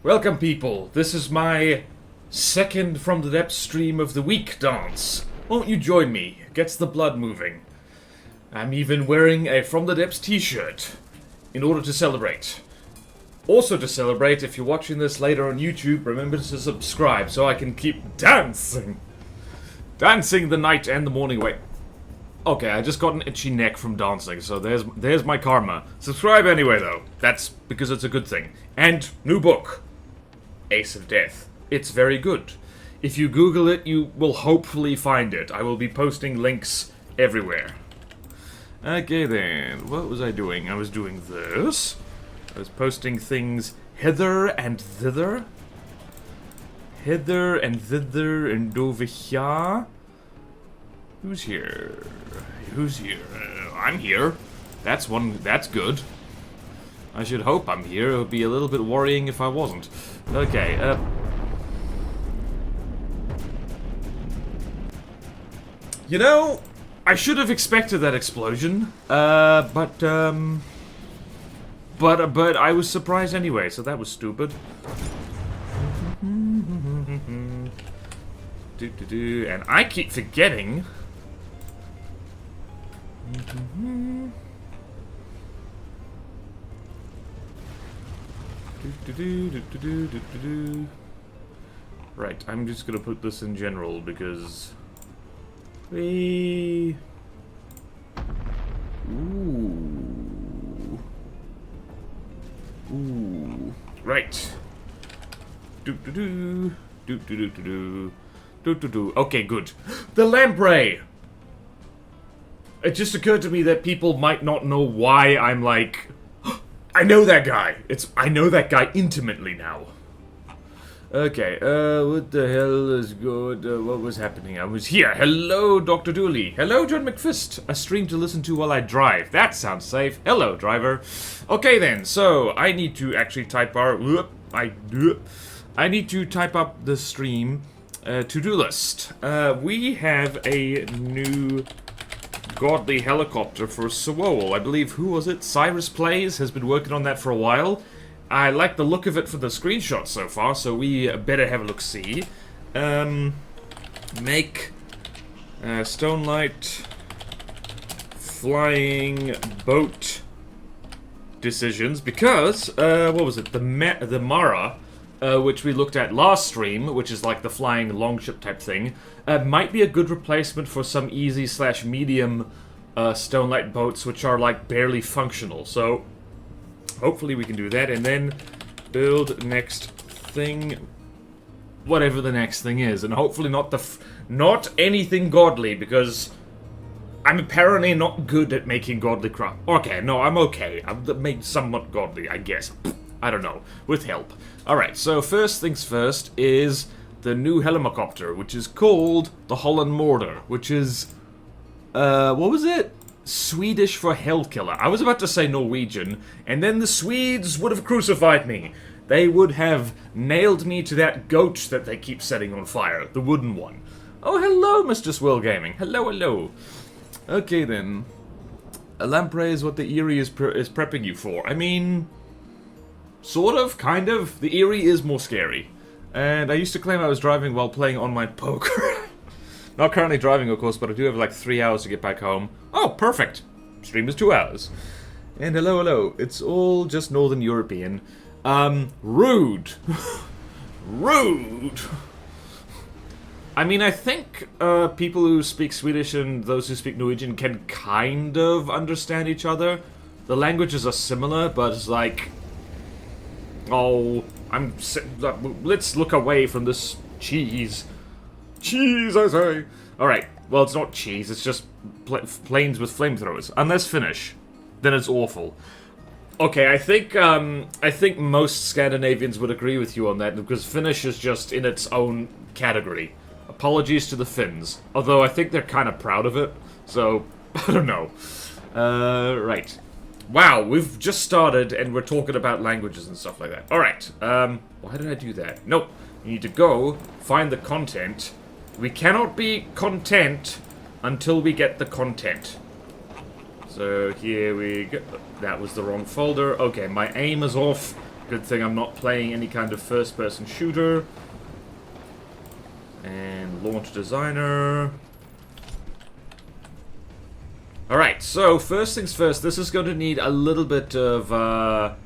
Welcome, people. This is my second From the Depths stream of the week dance. Won't you join me? Gets the blood moving. I'm even wearing a From the Depths t-shirt in order to celebrate. Also to celebrate, if you're watching this later on YouTube, remember to subscribe so I can keep dancing. Dancing the night and the morning away. Okay, I just got an itchy neck from dancing, so there's my karma. Subscribe anyway, though. That's because it's a good thing. And new book, Ace of Death. It's very good. If you Google it, you will hopefully find it. I will be posting links everywhere. Okay then, what was I doing? I was doing this. I was posting things hither and thither. Hither and thither and over here. Who's here? Who's here? I'm here. That's good. I should hope I'm here. It would be a little bit worrying if I wasn't. Okay, you know, I should have expected that explosion. But I was surprised anyway, so that was stupid. And I keep forgetting. Right, I'm just gonna put this in general because we. Ooh. Right. Okay, good. The lamprey! It just occurred to me that people might not know why I'm like, I know that guy! I know that guy intimately now. Okay, what the hell is good? What was happening? I was here. Hello, Dr. Dooley. Hello, John McFist. A stream to listen to while I drive. That sounds safe. Hello, driver. Okay then, so I need to actually type our... I need to type up the stream to-do list. We have a new godly helicopter for Sewol. I believe, who was it? Cyrus Plays has been working on that for a while. I like the look of it for the screenshot so far, so we better have a look-see. Make Stonelight flying boat decisions, because, what was it? The Mara, which we looked at last stream, which is like the flying longship type thing, might be a good replacement for some easy/medium Stonelight boats, which are like barely functional. So hopefully we can do that, and then build next thing, whatever the next thing is, and hopefully not anything godly, because I'm apparently not good at making godly crap. Okay, no, I'm okay. I'm made somewhat godly, I guess. I don't know, with help. Alright, so first things first is the new helicopter, which is called the Holland Mortar, which is, what was it? Swedish for Hellkiller. I was about to say Norwegian, and then the Swedes would have crucified me. They would have nailed me to that goat that they keep setting on fire, the wooden one. Oh, hello, Mr. Swirl Gaming. Hello, hello. Okay, then. A lamprey is what the Erie is prepping you for. I mean, sort of, kind of. The Erie is more scary. And I used to claim I was driving while playing online poker. Not currently driving, of course, but I do have like 3 hours to get back home. Oh, perfect. Stream is 2 hours. And hello, hello. It's all just Northern European. Rude. Rude. I mean, I think people who speak Swedish and those who speak Norwegian can kind of understand each other. The languages are similar, but it's like, oh, let's look away from this cheese. Cheese, I say. Alright, well, it's not cheese, it's just planes with flamethrowers. Unless Finnish. Then it's awful. Okay, I think most Scandinavians would agree with you on that, because Finnish is just in its own category. Apologies to the Finns. Although I think they're kind of proud of it, so, I don't know. Right. Wow, we've just started and we're talking about languages and stuff like that. Alright, why did I do that? Nope. You need to go, find the content. We cannot be content until we get the content. So here we go. That was the wrong folder. Okay, my aim is off. Good thing I'm not playing any kind of first-person shooter. And launch designer. Alright, so first things first, this is going to need a little bit of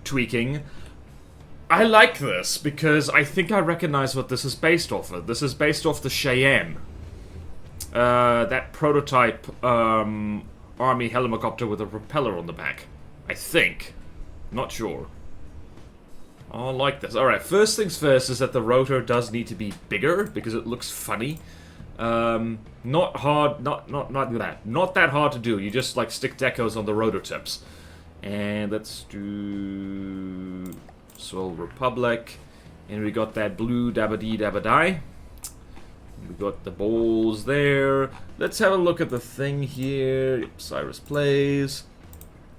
tweaking. I like this because I think I recognize what this is based off of. This is based off the Cheyenne. That prototype army helicopter with a propeller on the back. I think. Not sure. I like this. Alright, first things first is that the rotor does need to be bigger because it looks funny. Not hard, not that hard to do. You just like stick decos on the rotor tips. And let's do Soul Republic. And we got that blue dabba-dee dabba-die. We got the balls there. Let's have a look at the thing here. Yep, Cyrus plays.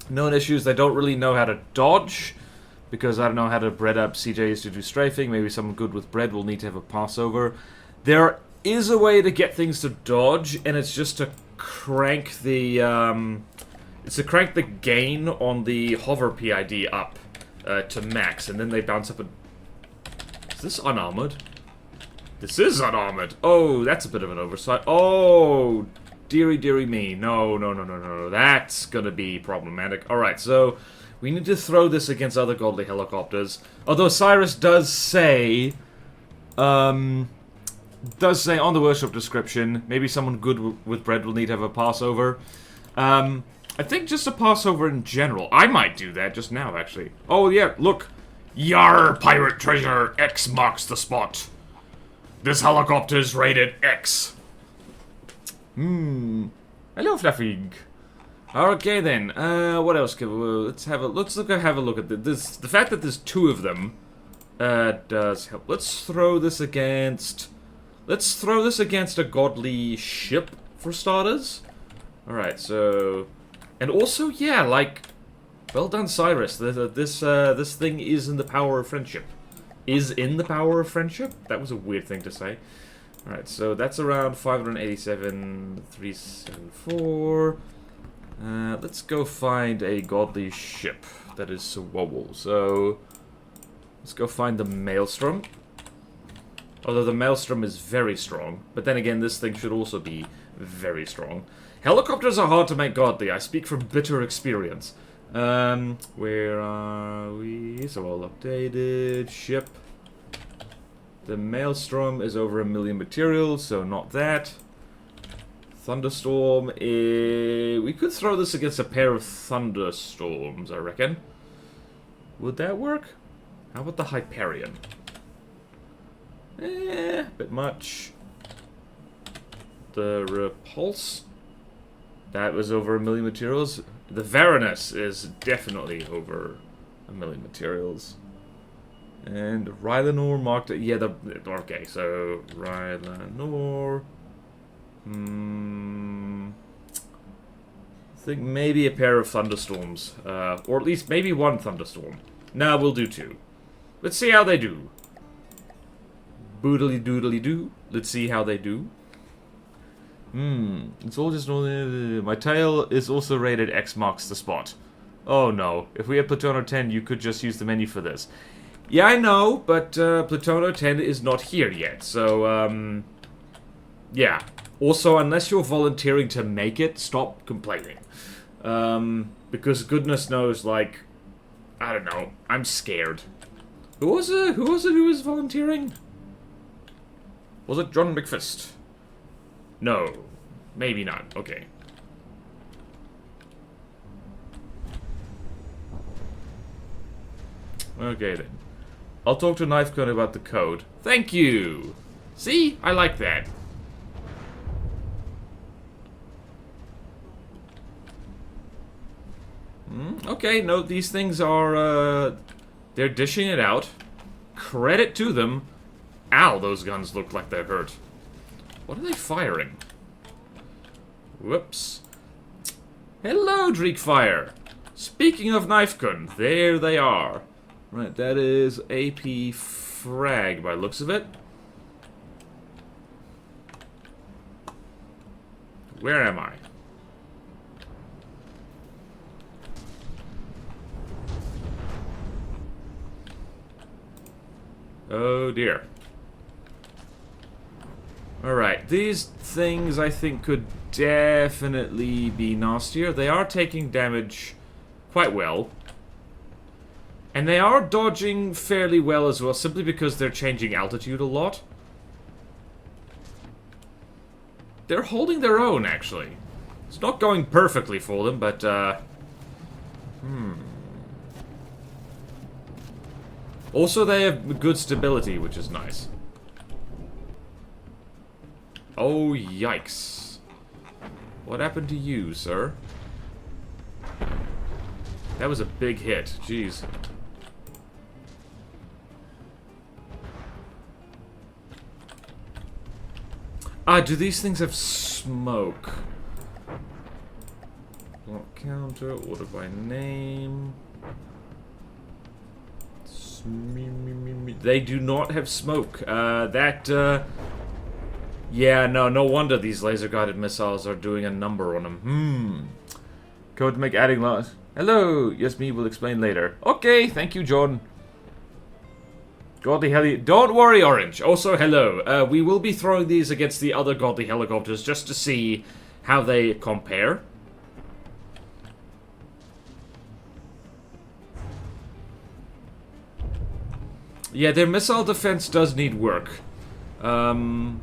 Known issues, they don't really know how to dodge. Because I don't know how to bread up CJs to do strafing. Maybe someone good with bread will need to have a passover. There is a way to get things to dodge, and it's just to crank the gain on the hover PID up to max, and then they bounce up. Is this unarmored? This is unarmored. Oh, that's a bit of an oversight. Oh, dearie me. No. That's gonna be problematic. All right, so we need to throw this against other godly helicopters. Although Cyrus does say on the workshop description, maybe someone good with bread will need to have a passover. I think just a passover in general. I might do that just now, actually. Oh, yeah, look. Yar, pirate treasure, X marks the spot. This helicopter's rated X. Hello, Fluffy. Okay, then. What else can we... Let's have a look at this. The fact that there's two of them does help. Let's throw this against a godly ship, for starters. Alright, so... And also, yeah, like... Well done, Cyrus. This thing is in the power of friendship. Is in the power of friendship? That was a weird thing to say. Alright, so that's around 587,374. Let's go find a godly ship that is Swole. So... Let's go find the Maelstrom. Although the Maelstrom is very strong. But then again, this thing should also be very strong. Helicopters are hard to make godly. I speak from bitter experience. Where are we? So all updated. Ship. The Maelstrom is over 1 million materials, so not that. Thunderstorm is... We could throw this against a pair of Thunderstorms, I reckon. Would that work? How about the Hyperion? Bit much. The Repulse. That was over 1 million materials. The Varanus is definitely over 1 million materials. And Rylanor marked... Yeah, okay, so... Rylanor... I think maybe a pair of Thunderstorms. Or at least maybe one Thunderstorm. Nah, we'll do two. Let's see how they do. Boodly doodly doo. Let's see how they do. It's all just... My tail is also rated X marks the spot. Oh no. If we had Plutono 10, you could just use the menu for this. Yeah, I know, but Plutono 10 is not here yet, so, yeah. Also, unless you're volunteering to make it, stop complaining. Because goodness knows, like, I don't know, I'm scared. Who was it who was volunteering? Was it John McFist? No. Maybe not. Okay. Okay, then. I'll talk to Knifecone about the code. Thank you! See? I like that. Okay, no, these things are, they're dishing it out. Credit to them. Ow, those guns look like they're hurt. What are they firing? Whoops. Hello, Dreekfire! Speaking of Knifecone, there they are. Right, that is AP Frag by looks of it. Where am I? Oh dear. Alright, these things I think could definitely be nastier. They are taking damage quite well. And they are dodging fairly well as well, simply because they're changing altitude a lot. They're holding their own, actually. It's not going perfectly for them, but, Also, they have good stability, which is nice. Oh, yikes. What happened to you, sir? That was a big hit. Jeez. Ah, do these things have smoke? Block counter, order by name. They do not have smoke. Yeah, no wonder these laser-guided missiles are doing a number on them. Code to make adding loss. Hello, yes, me will explain later. Okay, thank you, John. Godly heli... Don't worry, Orange. Also, hello. We will be throwing these against the other godly helicopters just to see how they compare. Yeah, their missile defense does need work. Although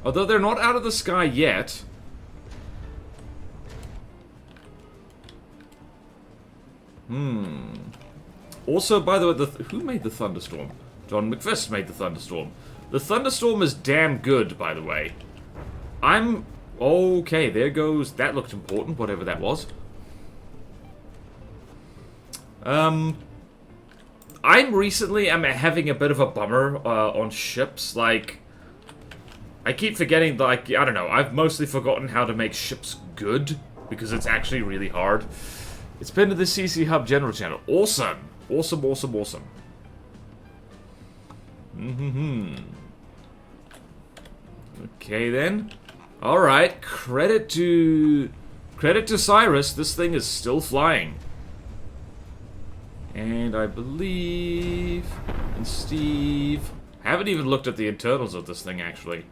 they're not out of the sky yet. Also, by the way, who made the thunderstorm? John McFist made the thunderstorm. The thunderstorm is damn good, by the way. Okay, there goes... That looked important, whatever that was. I'm having a bit of a bummer on ships. Like, I keep forgetting, like, I don't know, I've mostly forgotten how to make ships good, because it's actually really hard. It's been to the CC Hub General Channel. Awesome! Awesome, awesome, awesome. Okay, then. Alright, credit to Cyrus, this thing is still flying. And I believe... And Steve... I haven't even looked at the internals of this thing, actually.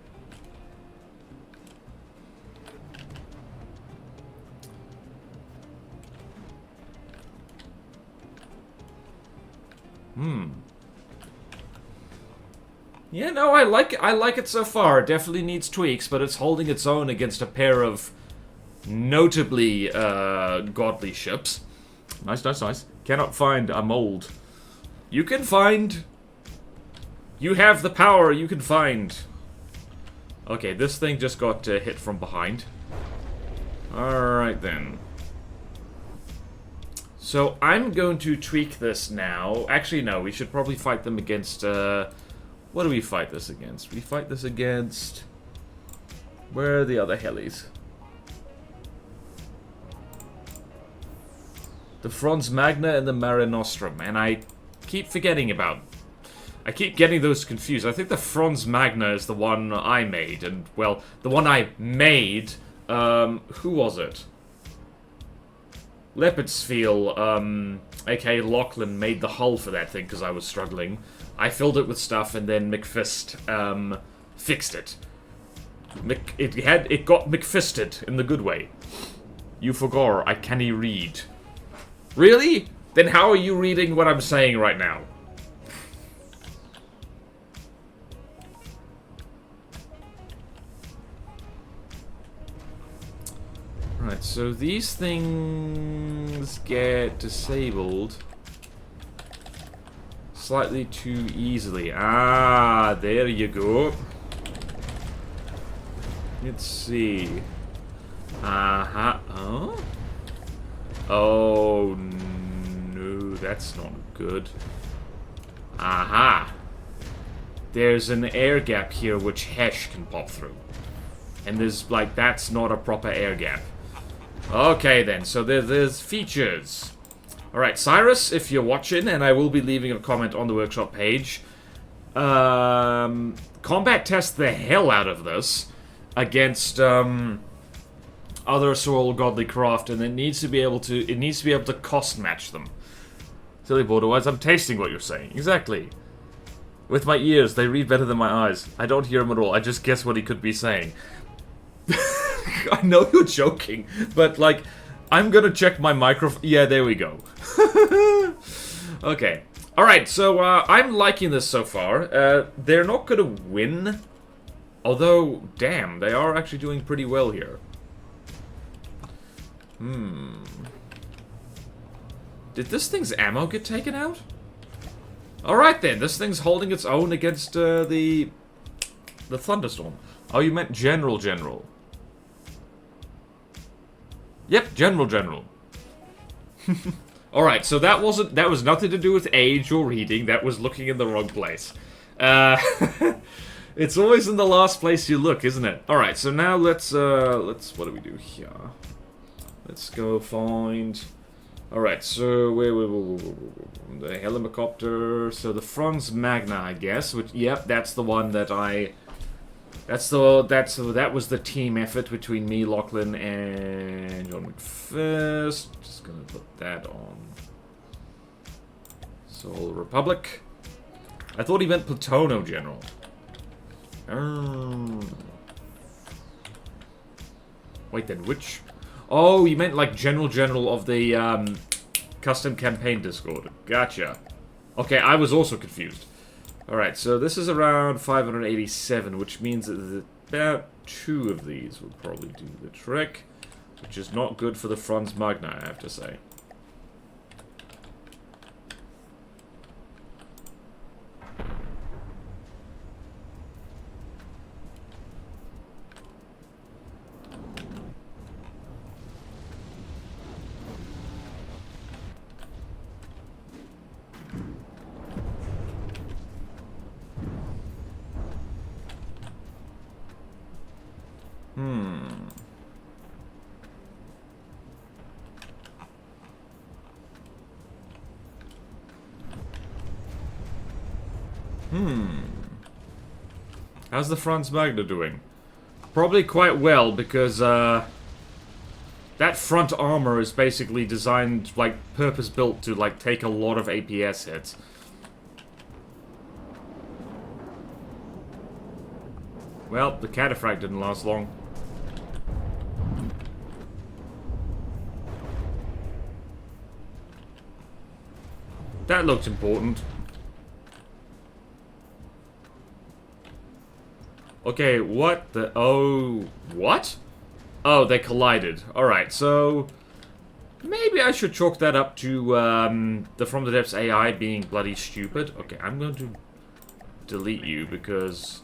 Yeah, no, I like it so far. It definitely needs tweaks, but it's holding its own against a pair of notably godly ships. Nice, nice, nice. Cannot find a mold. You can find. You have the power, you can find. Okay, this thing just got hit from behind. Alright then. So I'm going to tweak this now. Actually, no, we should probably fight them against... what do we fight this against? We fight this against... Where are the other helis? The Franz Magna and the Mare Nostrum. And I keep forgetting about... I keep getting those confused. I think the Franz Magna is the one I made. And, well, the one I made... who was it? Leopardsfield, aka Lachlan, made the hull for that thing because I was struggling. I filled it with stuff and then McFist, fixed it. It got McFisted in the good way. You forgot, I can't read. Really? Then how are you reading what I'm saying right now? Right, so these things get disabled slightly too easily. Ah, there you go. Let's see. Huh? Oh, no, that's not good. Aha. There's an air gap here which Hesh can pop through. And there's, like, that's not a proper air gap. Okay then, so there's features. Alright, Cyrus, if you're watching, and I will be leaving a comment on the workshop page, combat test the hell out of this against other Sorrel Godly Craft, and it needs to be able to cost match them. Silly border-wise, I'm tasting what you're saying. Exactly. With my ears, they read better than my eyes. I don't hear him at all. I just guess what he could be saying. I know you're joking, but, like, I'm gonna check my microphone. Yeah, there we go. Okay. Alright, so, I'm liking this so far. They're not gonna win. Although, damn, they are actually doing pretty well here. Did this thing's ammo get taken out? Alright then, this thing's holding its own against the thunderstorm. Oh, you meant General. Yep, General. Alright, so that was nothing to do with age or reading, that was looking in the wrong place. It's always in the last place you look, isn't it? Alright, so now let's what do we do here? Let's go find... Alright, so the helicopter, so the Franz Magna, I guess, which, yep, that's the one that that was the team effort between me, Lachlan, and John McFist. Just gonna put that on. Soul Republic. I thought he meant Platono General. Wait then, which... Oh, you meant like General of the custom campaign Discord. Gotcha. Okay, I was also confused. Alright, so this is around 587, which means that about 2 of these will probably do the trick. Which is not good for the Franz Magna, I have to say. How's the Franz Magna doing? Probably quite well, because, that front armor is basically designed, like, purpose-built to, like, take a lot of APS hits. Well, the cataphract didn't last long. That looked important. Okay, what the... Oh... What? Oh, they collided. Alright, so... Maybe I should chalk that up to, the From the Depths AI being bloody stupid. Okay, I'm going to delete you, because...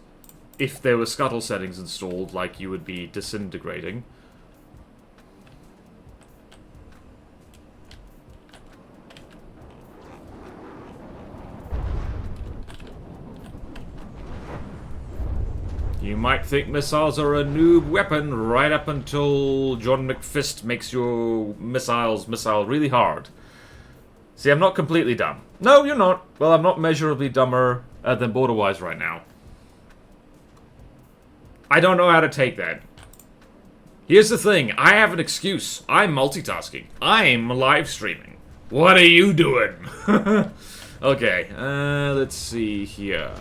If there were scuttle settings installed, like, you would be disintegrating. You might think missiles are a noob weapon right up until John McFist makes your missile really hard. See, I'm not completely dumb. No, you're not. Well, I'm not measurably dumber than Borderwise right now. I don't know how to take that. Here's the thing. I have an excuse. I'm multitasking. I'm live streaming. What are you doing? Okay, let's see here.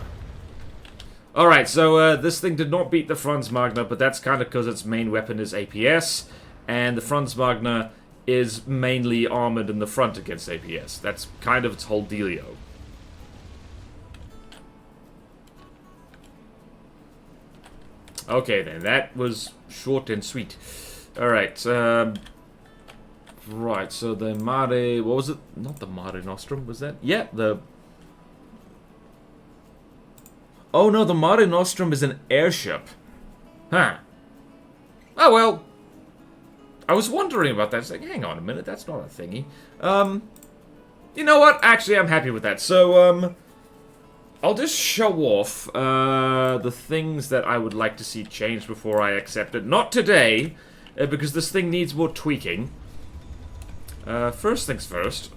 Alright, so this thing did not beat the Franz Magna, but that's kind of because its main weapon is APS, and the Franz Magna is mainly armored in the front against APS. That's kind of its whole dealio. Okay then, that was short and sweet. Alright, right, so the Mare... What was it? Not the Mare Nostrum, was that? Yeah, the... Oh no, the Mare Nostrum is an airship. Huh. Oh well. I was wondering about that. It's like, hang on a minute, that's not a thingy. You know what? Actually, I'm happy with that. So, I'll just show off, the things that I would like to see changed before I accept it. Not today, because this thing needs more tweaking. First things first.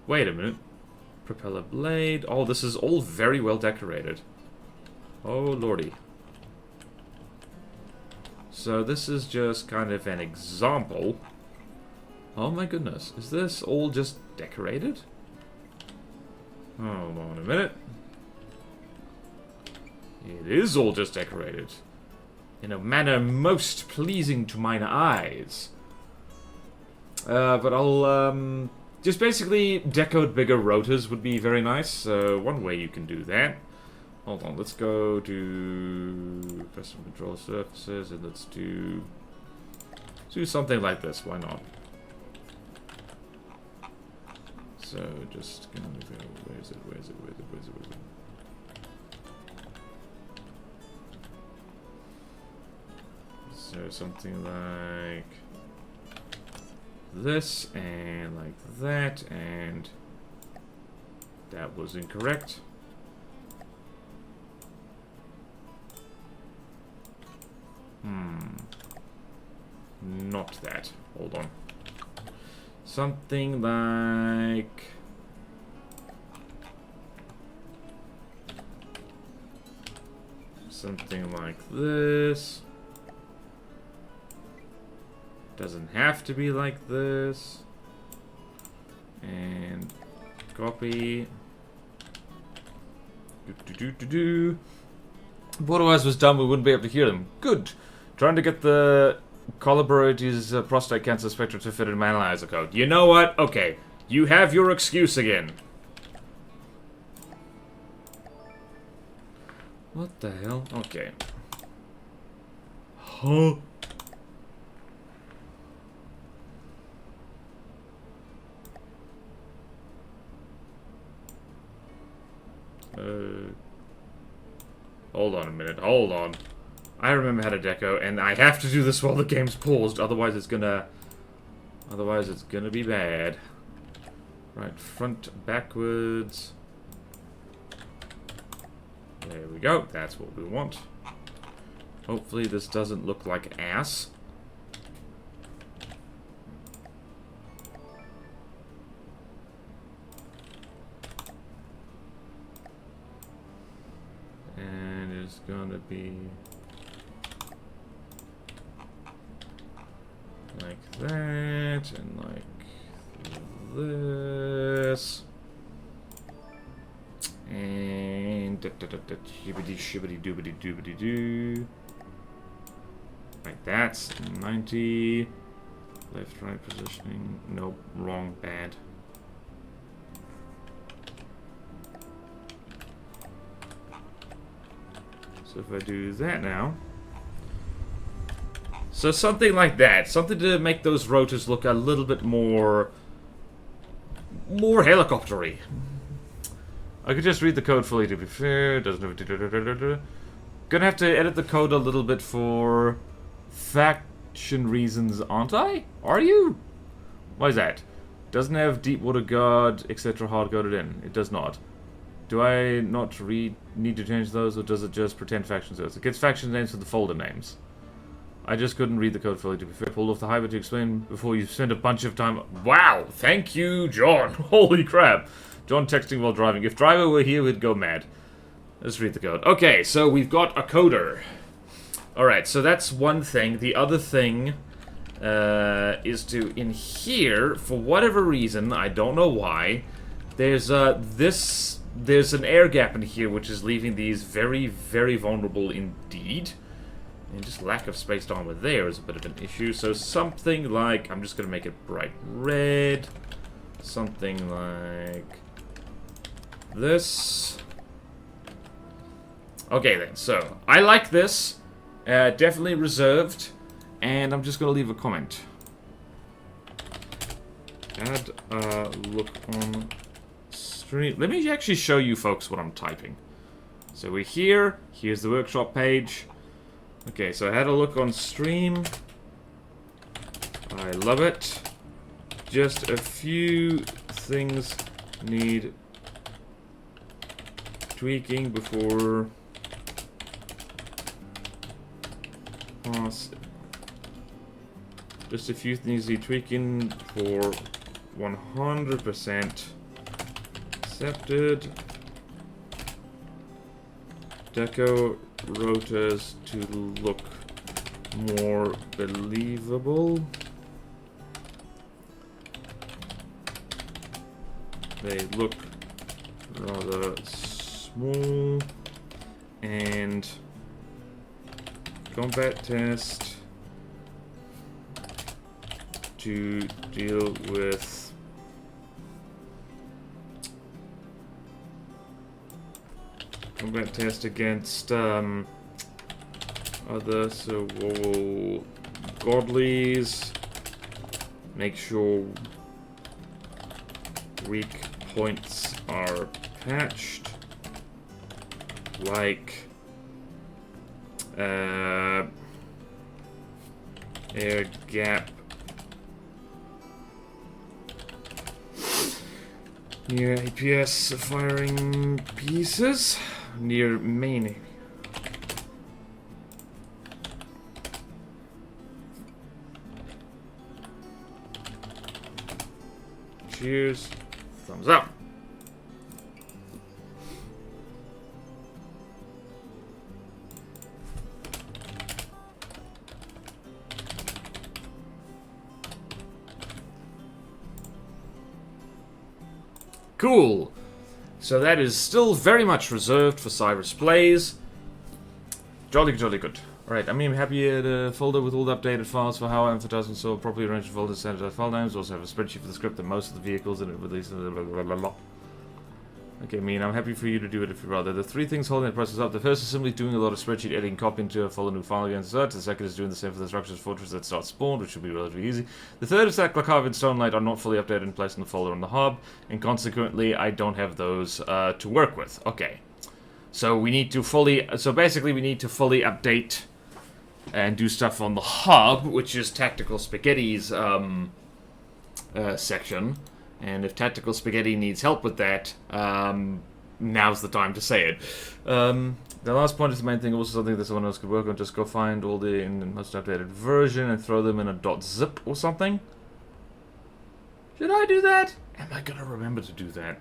Wait a minute. Propeller blade. Oh, this is all very well decorated. Oh, lordy. So this is just kind of an example Oh my goodness. Is this all just decorated? Hold on a minute. It is all just decorated. In a manner most pleasing to mine eyes. But I'll, just basically decode bigger rotors would be very nice. So one way you can do that. Hold on, let's go to custom control surfaces and let's do something like this. Why not? So just gonna go. Where is it? Where is it? Where is it? Where is it? Where is it? So something like this and like that, and that was incorrect. Not that. Hold on. Something like... something like this. Doesn't have to be like this. And copy. If otherwise was done, we wouldn't be able to hear them. Good. Trying to get the Collaborator's prostate cancer spectrum to fit in my analyzer code. You know what? Okay. You have your excuse again. What the hell? Okay. Huh? Hold on a minute. Hold on. I remember how to deco, and I have to do this while the game's paused. Otherwise, it's gonna be bad. Right, front, backwards. There we go. That's what we want. Hopefully, this doesn't look like ass. And it's gonna be like that, and like this, and shibbity shibbity doobity doobity doo. Right, that's 90. Left, right positioning. Nope, wrong, bad. So if I do that now. So something like that. Something to make those rotors look a little bit more helicopter-y. I could just read the code fully to be fair. Doesn't have gonna have to edit the code a little bit for faction reasons, aren't I? Are you? Why is that? Doesn't have Deepwater Guard, etc. hard-coded in. It does not. Do I not need to change those, or does it just pretend faction names? It gets faction names for the folder names. I just couldn't read the code fully to be fair. Pulled off the highway to explain before you spend a bunch of time. Wow! Thank you, John! Holy crap! John texting while driving. If driver were here, we'd go mad. Let's read the code. Okay, so we've got a coder. Alright, so that's one thing. The other thing is to, in here, for whatever reason, I don't know why, there's an air gap in here which is leaving these very, very vulnerable indeed. And just lack of spaced armor there is a bit of an issue. So something like, I'm just going to make it bright red. Something like this. Okay then, so I like this. Definitely reserved. And I'm just going to leave a comment. Add a look on stream. Let me actually show you folks what I'm typing. So we're here. Here's the workshop page. Okay, so I had a look on stream. I love it. Just a few things need tweaking before pass. Just a few things need tweaking for 100% accepted. Deco rotors to look more believable. They look rather small. And combat test to deal with combat test against other godlies. Make sure weak points are patched, like air gap near APS firing pieces near main. Cheers. Thumbs up. Cool. So that is still very much reserved for Cyrus Plays. Jolly, jolly good. Alright, I'm happy at a folder with all the updated files for how advertising so properly arranged folders, standardized file names. Also have a spreadsheet for the script and most of the vehicles in it released. Blah, blah, blah, blah. Okay, I'm happy for you to do it if you'd rather. The three things holding the process up. The first is simply doing a lot of spreadsheet editing, copying to a folder new file against search. The second is doing the same for the structures fortress that start spawned, which should be relatively easy. The third is that Glakava and Stonelight are not fully updated and placed in the folder on the hub, and consequently I don't have those to work with. Okay. So we need to basically we need to fully update and do stuff on the hub, which is Tactical Spaghetti's section. And if Tactical Spaghetti needs help with that, now's the time to say it. The last point is the main thing, also something that someone else could work on. Just go find all the in the most updated version and throw them in a .zip or something. Should I do that? Am I gonna remember to do that?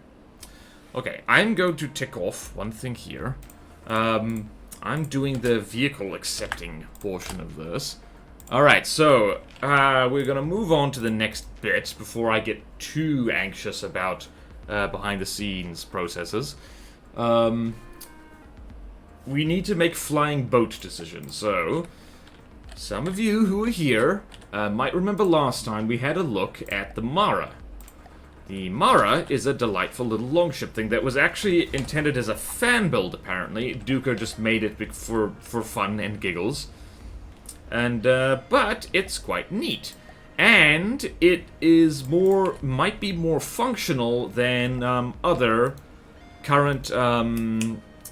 Okay, I'm going to tick off one thing here. I'm doing the vehicle accepting portion of this. Alright, so we're gonna move on to the next bit before I get too anxious about behind the scenes processes. We need to make flying boat decisions. So, some of you who are here might remember last time we had a look at the Mara. The Mara is a delightful little longship thing that was actually intended as a fan build, apparently. Duco just made it for fun and giggles. And, but it's quite neat. And it is might be more functional than other current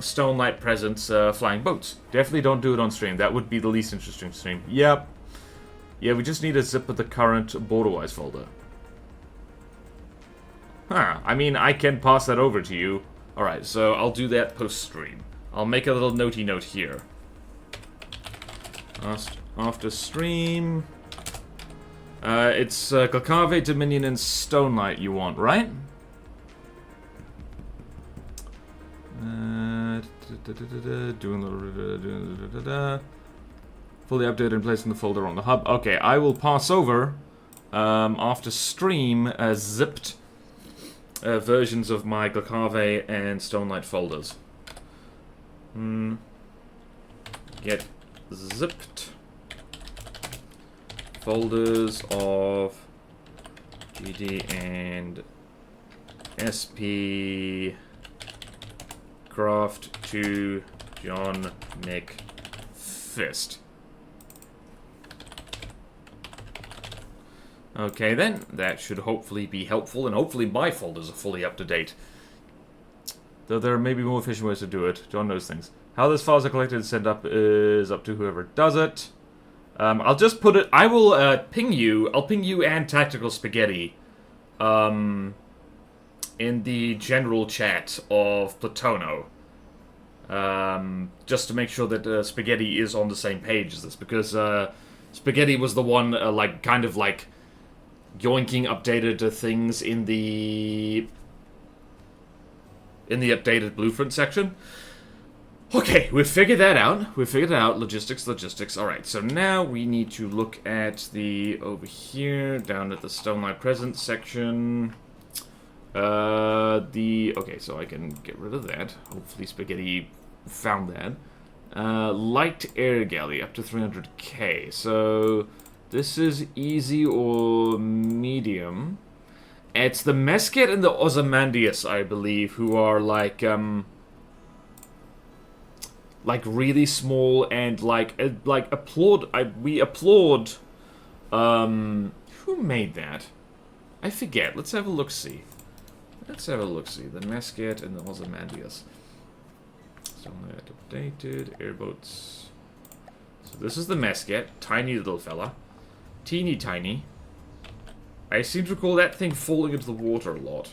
Stonelight Presence flying boats. Definitely don't do it on stream. That would be the least interesting stream. Yep. Yeah, we just need a zip of the current Borderwise folder. Huh. I mean, I can pass that over to you. Alright, so I'll do that post-stream. I'll make a little notey note here. After stream... it's Glakave, Dominion, and Stonelight you want, right? Doing a little... Fully updated and placed in the folder on the hub. Okay, I will pass over, after stream, zipped versions of my Glakave and Stonelight folders. Get zipped folders of GD and SP Craft to John McFist. Okay then, that should hopefully be helpful, and hopefully my folders are fully up to date. Though there may be more efficient ways to do it. John knows things. How those files are collected and sent up is up to whoever does it. I'll just put it... I will ping you. I'll ping you and Tactical Spaghetti in the general chat of Platono. Just to make sure that Spaghetti is on the same page as this. Because Spaghetti was the one, kind of yoinking updated things in the updated blueprint section. Okay, we've figured that out. We've figured it out. Logistics. Alright, so now we need to look at over here, down at the Stonelight Presence section. Okay, so I can get rid of that. Hopefully Spaghetti found that. Light air galley, up to 300k. So, this is easy or medium. It's the Mesket and the Ozymandias, I believe, who are like really small and we applaud, who made that? I forget. Let's have a look-see. The Mesket and the Ozymandias. So, updated, airboats. So this is the Mesket, tiny little fella. Teeny tiny. I seem to recall that thing falling into the water a lot.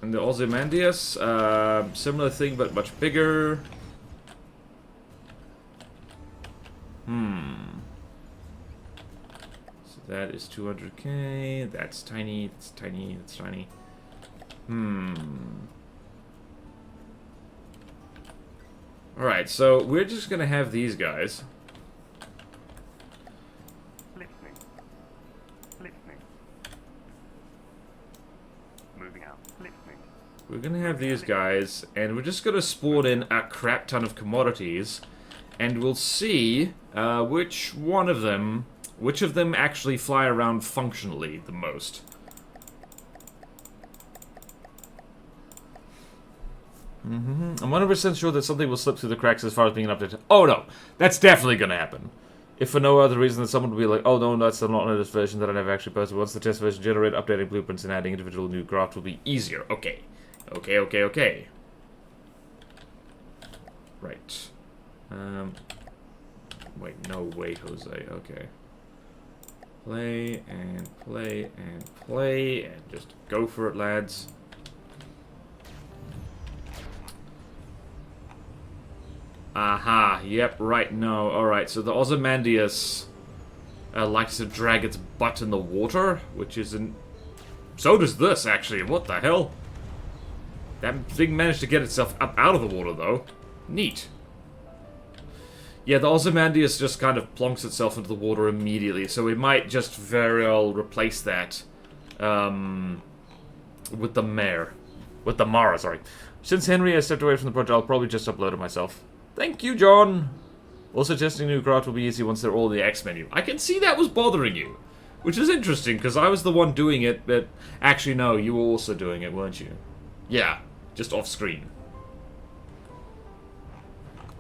And the Ozymandias, similar thing but much bigger. So that is 200k. That's tiny. That's tiny. That's tiny. Alright, so we're just gonna have these guys. We're gonna have these guys, and we're just gonna spawn in a crap ton of commodities, and we'll see which of them actually fly around functionally the most. I'm 100% sure that something will slip through the cracks as far as being an update. Oh no, that's definitely gonna happen. If for no other reason than someone will be like, oh no, that's not on this version that I never actually posted. Once the test version generated, updating blueprints and adding individual new craft will be easier. Okay. Okay. Right. Wait, no, wait, Jose. Okay. Play, and just go for it, lads. Aha, yep, right, no. Alright, so the Ozymandias likes to drag its butt in the water, which isn't... So does this, actually. What the hell? That thing managed to get itself up out of the water, though. Neat. Yeah, the Ozymandias just kind of plonks itself into the water immediately, so we might just very well replace that with the Mare. With the Mara, sorry. Since Henry has stepped away from the project, I'll probably just upload it myself. Thank you, John! Also, testing new craft will be easy once they're all in the X menu. I can see that was bothering you. Which is interesting, because I was the one doing it, but... Actually, no, you were also doing it, weren't you? Yeah, just off screen.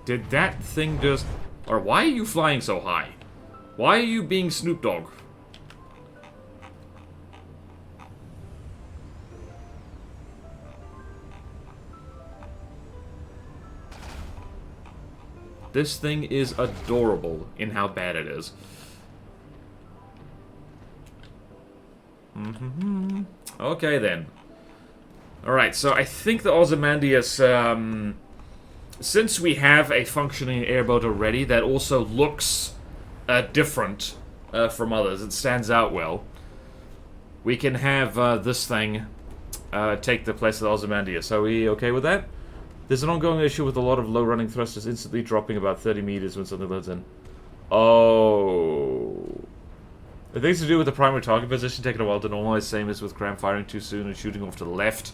Did that thing just... Or why are you flying so high? Why are you being Snoop Dogg? This thing is adorable in how bad it is. Okay, then. Alright, so I think the Ozymandias, since we have a functioning airboat already that also looks different from others, it stands out well, we can have this thing take the place of the Ozymandias. Are we okay with that? There's an ongoing issue with a lot of low-running thrusters instantly dropping about 30 meters when something loads in. Oh. I think it's to do with the primary target position taking a while to normalize, same as with cram firing too soon and shooting off to the left.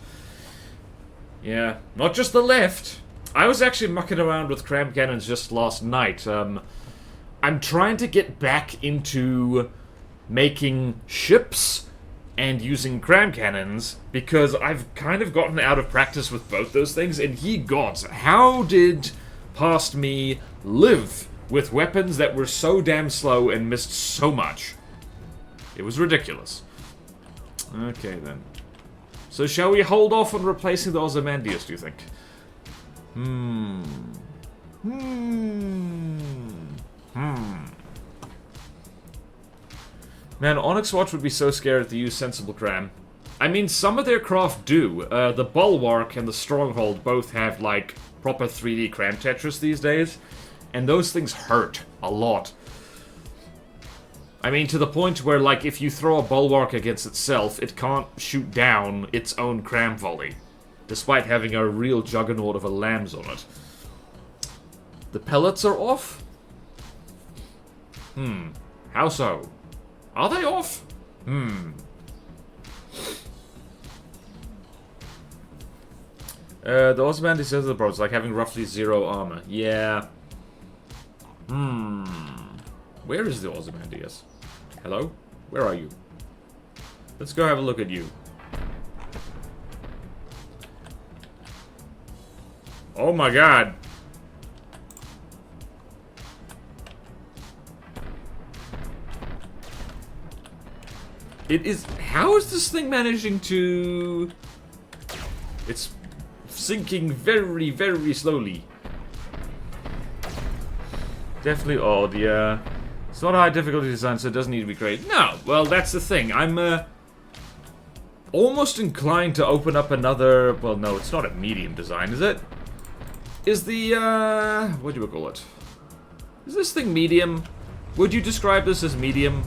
Yeah, not just the left. I was actually mucking around with cram cannons just last night. I'm trying to get back into making ships and using cram cannons, because I've kind of gotten out of practice with both those things, and ye gods, how did past me live with weapons that were so damn slow and missed so much? It was ridiculous. Okay, then. So shall we hold off on replacing the Ozymandias, do you think? Man, Onyx Watch would be so scared to use sensible cram. I mean, some of their craft do. The Bulwark and the Stronghold both have, like, proper 3D cram Tetris these days. And those things hurt a lot. I mean, to the point where, like, if you throw a Bulwark against itself, it can't shoot down its own cram volley. Despite having a real juggernaut of a lambs on it. The pellets are off? How so? Are they off? The Ozymandias of the boat is like having roughly 0 armor. Yeah. Where is the Ozymandias? Hello? Where are you? Let's go have a look at you. Oh my god. It is... How is this thing managing to... It's sinking very, very slowly. Definitely odd, yeah. It's not a high difficulty design, so it doesn't need to be great. No, well, that's the thing. I'm, almost inclined to open up another... Well, no, it's not a medium design, is it? Is the, what do you call it? Is this thing medium? Would you describe this as medium?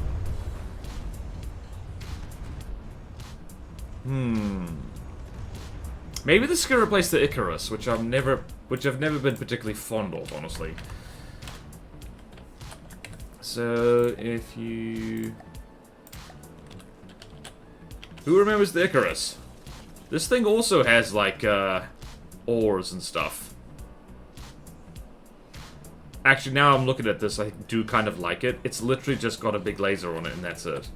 Maybe this could replace the Icarus, which I've never been particularly fond of, honestly. So, if you... Who remembers the Icarus? This thing also has, like, oars and stuff. Actually, now I'm looking at this, I do kind of like it. It's literally just got a big laser on it, and that's it.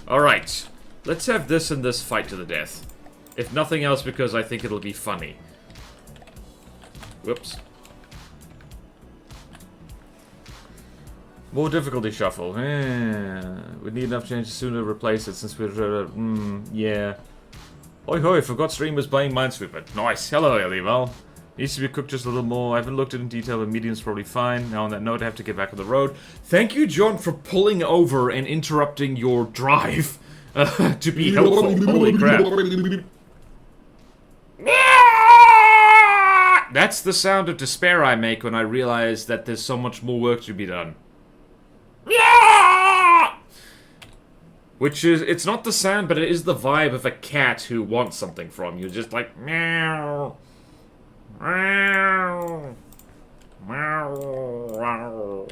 Alright. Let's have this and this fight to the death. If nothing else, because I think it'll be funny. Whoops. More difficulty shuffle. We need enough changes sooner to replace it since we're... yeah. Oi hoi, forgot streamers playing Minesweeper. Nice. Hello, Elival. Needs to be cooked just a little more. I haven't looked at it in detail, but medium's probably fine. Now on that note, I have to get back on the road. Thank you, John, for pulling over and interrupting your drive to be helpful. Holy crap. That's the sound of despair I make when I realize that there's so much more work to be done. Which is, it's not the sound, but it is the vibe of a cat who wants something from you. Just like, meow. Meow. Meow.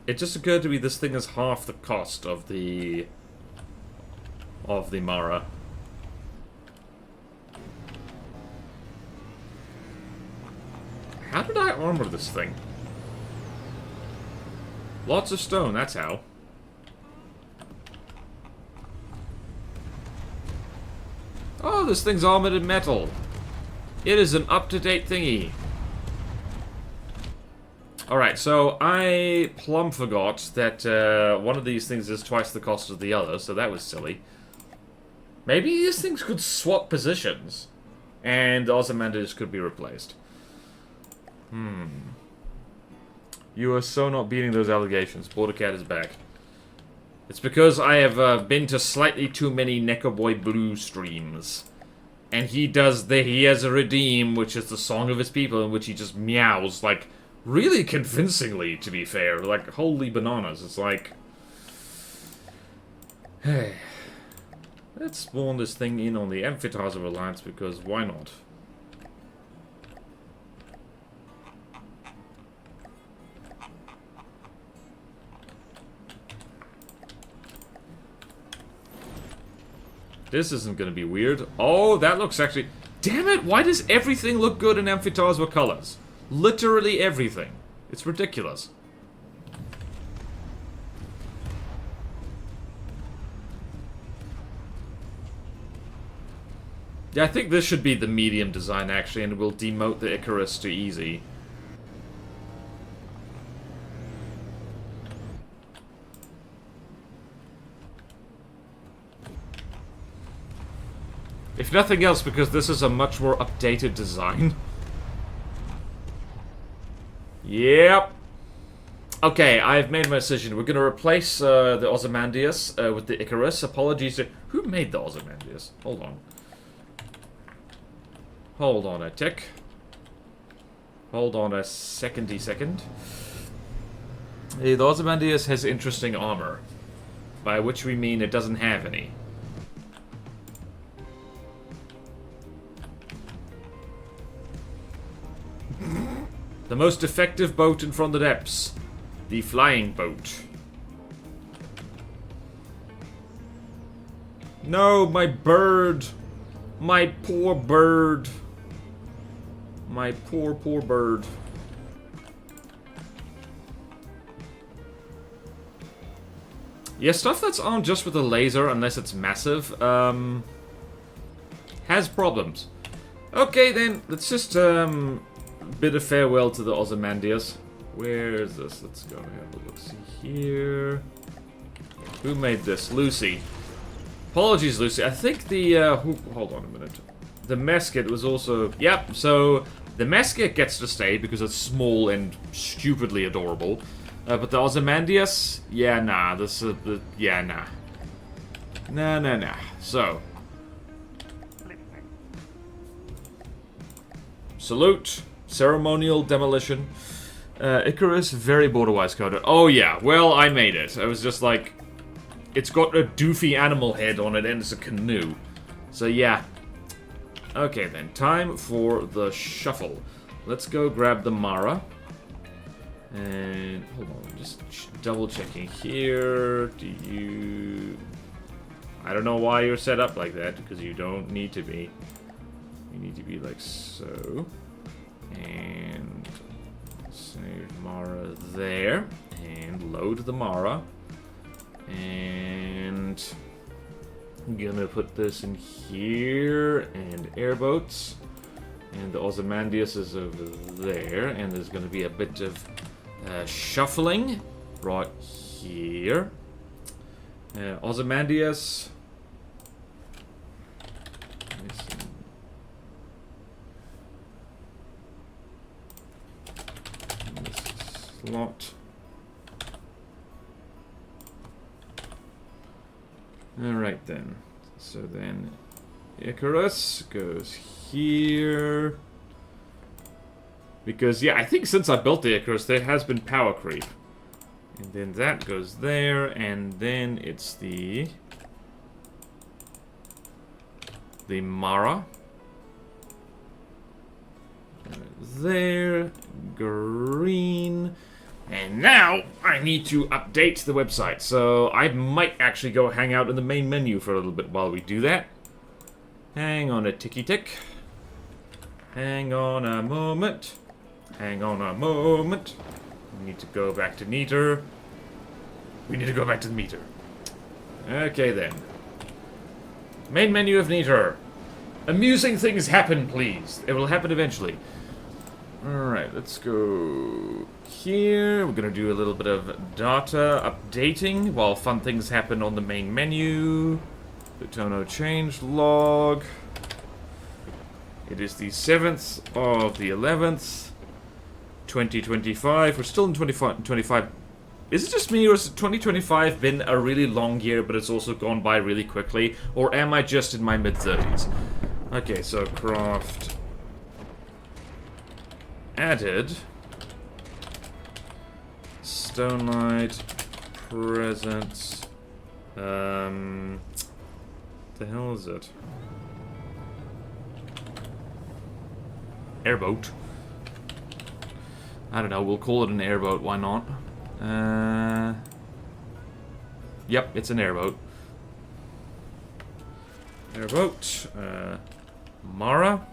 It just occurred to me this thing is half the cost of the Mara. How did I armor this thing? Lots of stone, that's how. Oh, this thing's armored in metal. It is an up-to-date thingy. Alright, so I plumb forgot that one of these things is twice the cost of the other, so that was silly. Maybe these things could swap positions, and the Ozymandias could be replaced. You are so not beating those allegations. Border Cat is back. It's because I have been to slightly too many Neckerboy Blue streams. And he has a redeem, which is the song of his people, in which he just meows, like, really convincingly, to be fair. Like, holy bananas. It's like... Hey. Let's spawn this thing in on the Amphitheater Alliance, because why not? This isn't gonna be weird. Oh, that looks actually... Damn it, why does everything look good in Amphitheater colors? Literally everything. It's ridiculous. Yeah, I think this should be the medium design, actually, and we'll demote the Icarus to easy. If nothing else, because this is a much more updated design. Yep. Okay, I've made my decision. We're going to replace the Ozymandias with the Icarus. Apologies to... Who made the Ozymandias? Hold on. Hold on a tick. Hold on a second. The Ozymandias has interesting armor. By which we mean it doesn't have any. The most effective boat in from the depths. The flying boat. No, my bird. My poor bird. My poor, poor bird. Yeah, stuff that's on just with a laser, unless it's massive, has problems. Okay, then, let's just, bid a farewell to the Ozymandias. Where is this? Let's go have a look. See here. Who made this? Lucy. Apologies, Lucy. I think the, hold on a minute. The Mesket was also... Yep, so the Mesket gets to stay because it's small and stupidly adorable. But the Ozymandias? Yeah, nah. Yeah, nah. Nah. So. Salute. Ceremonial demolition. Icarus, very border-wise coded. Oh, yeah. Well, I made it. I was just like... It's got a doofy animal head on it and it's a canoe. So, yeah. Okay, then. Time for the shuffle. Let's go grab the Mara. And... Hold on. I'm just double-checking here. Do you... I don't know why you're set up like that, because you don't need to be. You need to be like so. And... Save Mara there. And load the Mara. And I'm gonna put this in here, and airboats, and the Ozymandias is over there, and there's gonna be a bit of shuffling right here. Ozymandias. This slot. Alright then. So then Icarus goes here. Because, yeah, I think since I built the Icarus, there has been power creep. And then that goes there, and then it's the Mara. There. Green. And now, I need to update the website, so I might actually go hang out in the main menu for a little bit while we do that. Hang on a ticky-tick. Hang on a moment. Hang on a moment. We need to go back to meter. We need to go back to the meter. Okay, then. Main menu of meter. Amusing things happen, please. It will happen eventually. Alright, let's go here. We're going to do a little bit of data updating while fun things happen on the main menu. The Tono change log. It is the 7th of the 11th, 2025. We're still in 2025. Is it just me, or has 2025 been a really long year, but it's also gone by really quickly? Or am I just in my mid-30s? Okay, so craft... added Stonelight presents the hell is it? Airboat. I don't know, we'll call it an airboat, why not? Yep, it's an airboat. Airboat. Mara.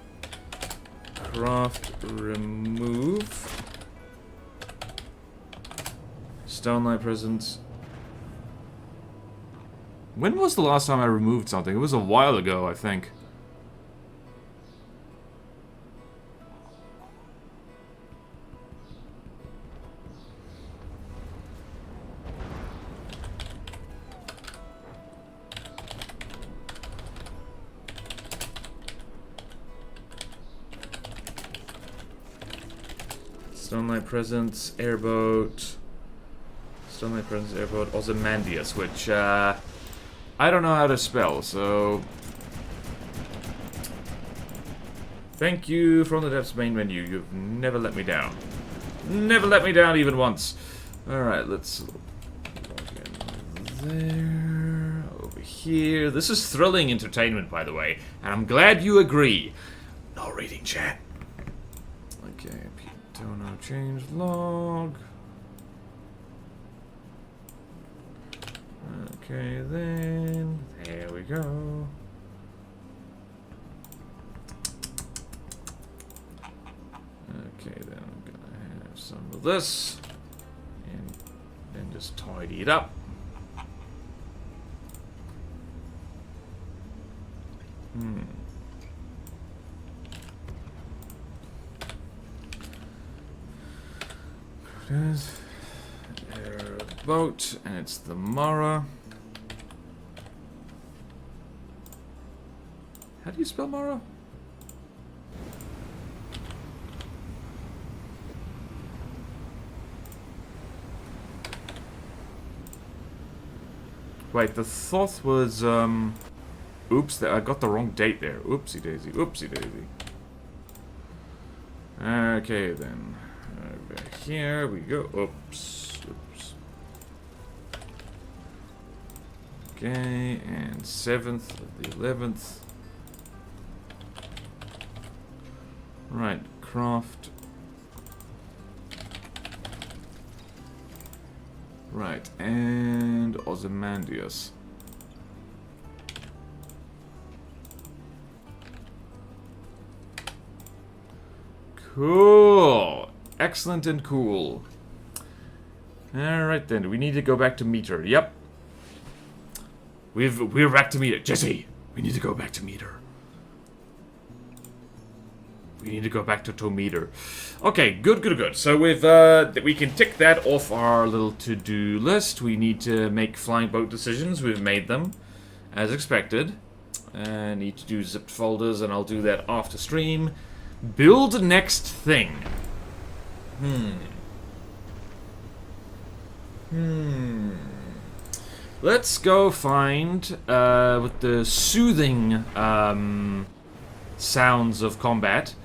Craft remove. Stonelight presents. When was the last time I removed something? It was a while ago, I think. Stonelight presents, airboat. Stonelight presents, airboat, Ozymandias, which, I don't know how to spell, so... Thank you from the depths main menu. You've never let me down. Never let me down even once. Alright, let's log in there. Over here. This is thrilling entertainment, by the way. And I'm glad you agree. No reading chat. Okay, Tono change log. Okay, then. There we go. Okay, then I'm gonna have some of this. And then just tidy it up. There's a boat, and it's the Mara. How do you spell Mara? Wait, the Thoth was, oops, I got the wrong date there. Oopsie daisy, oopsie daisy. Okay, then. Over here we go. Oops, oops. Okay, and 7th of the 11th. Right, craft. Right, and Ozymandias. Cool. Excellent and cool. Alright then, we need to go back to Meter. Yep. We're back to Meter. Jesse, we need to go back to Meter. We need to go back to Tometer. Okay, good, good, good. So we've we can tick that off our little to-do list. We need to make flying boat decisions. We've made them, as expected. Need to do zipped folders, and I'll do that after stream. Build next thing. Let's go find with the soothing sounds of combat.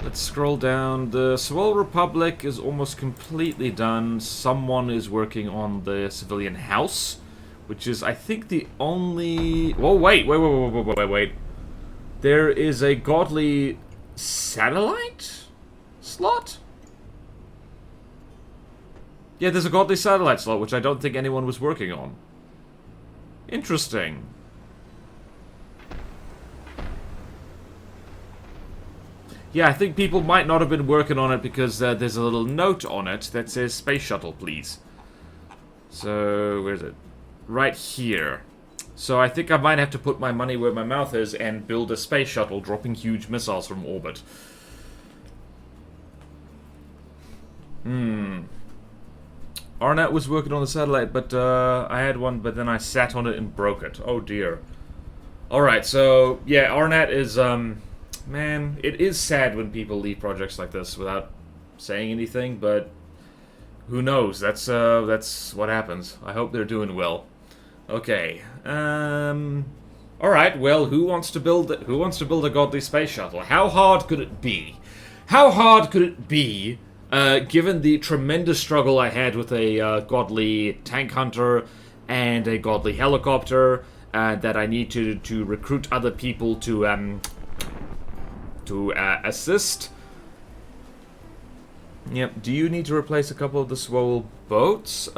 Let's scroll down. The Swell Republic is almost completely done. Someone is working on the civilian house, which is, I think, the only... Oh, wait. There is a godly satellite slot? Yeah, there's a godly satellite slot, which I don't think anyone was working on. Interesting. Yeah, I think people might not have been working on it because there's a little note on it that says Space Shuttle, please. So, where is it? Right here. So I think I might have to put my money where my mouth is and build a Space Shuttle dropping huge missiles from orbit. Arnett was working on the satellite, but I had one, but then I sat on it and broke it. Oh dear. Alright, so, yeah, Arnett is, man, it is sad when people leave projects like this without saying anything, but who knows? That's what happens. I hope they're doing well. Okay. Alright, well, who wants to build a godly space shuttle? How hard could it be? How hard could it be, given the tremendous struggle I had with a godly tank hunter and a godly helicopter, that I need to recruit other people to assist. Yep, do you need to replace a couple of the swole boats?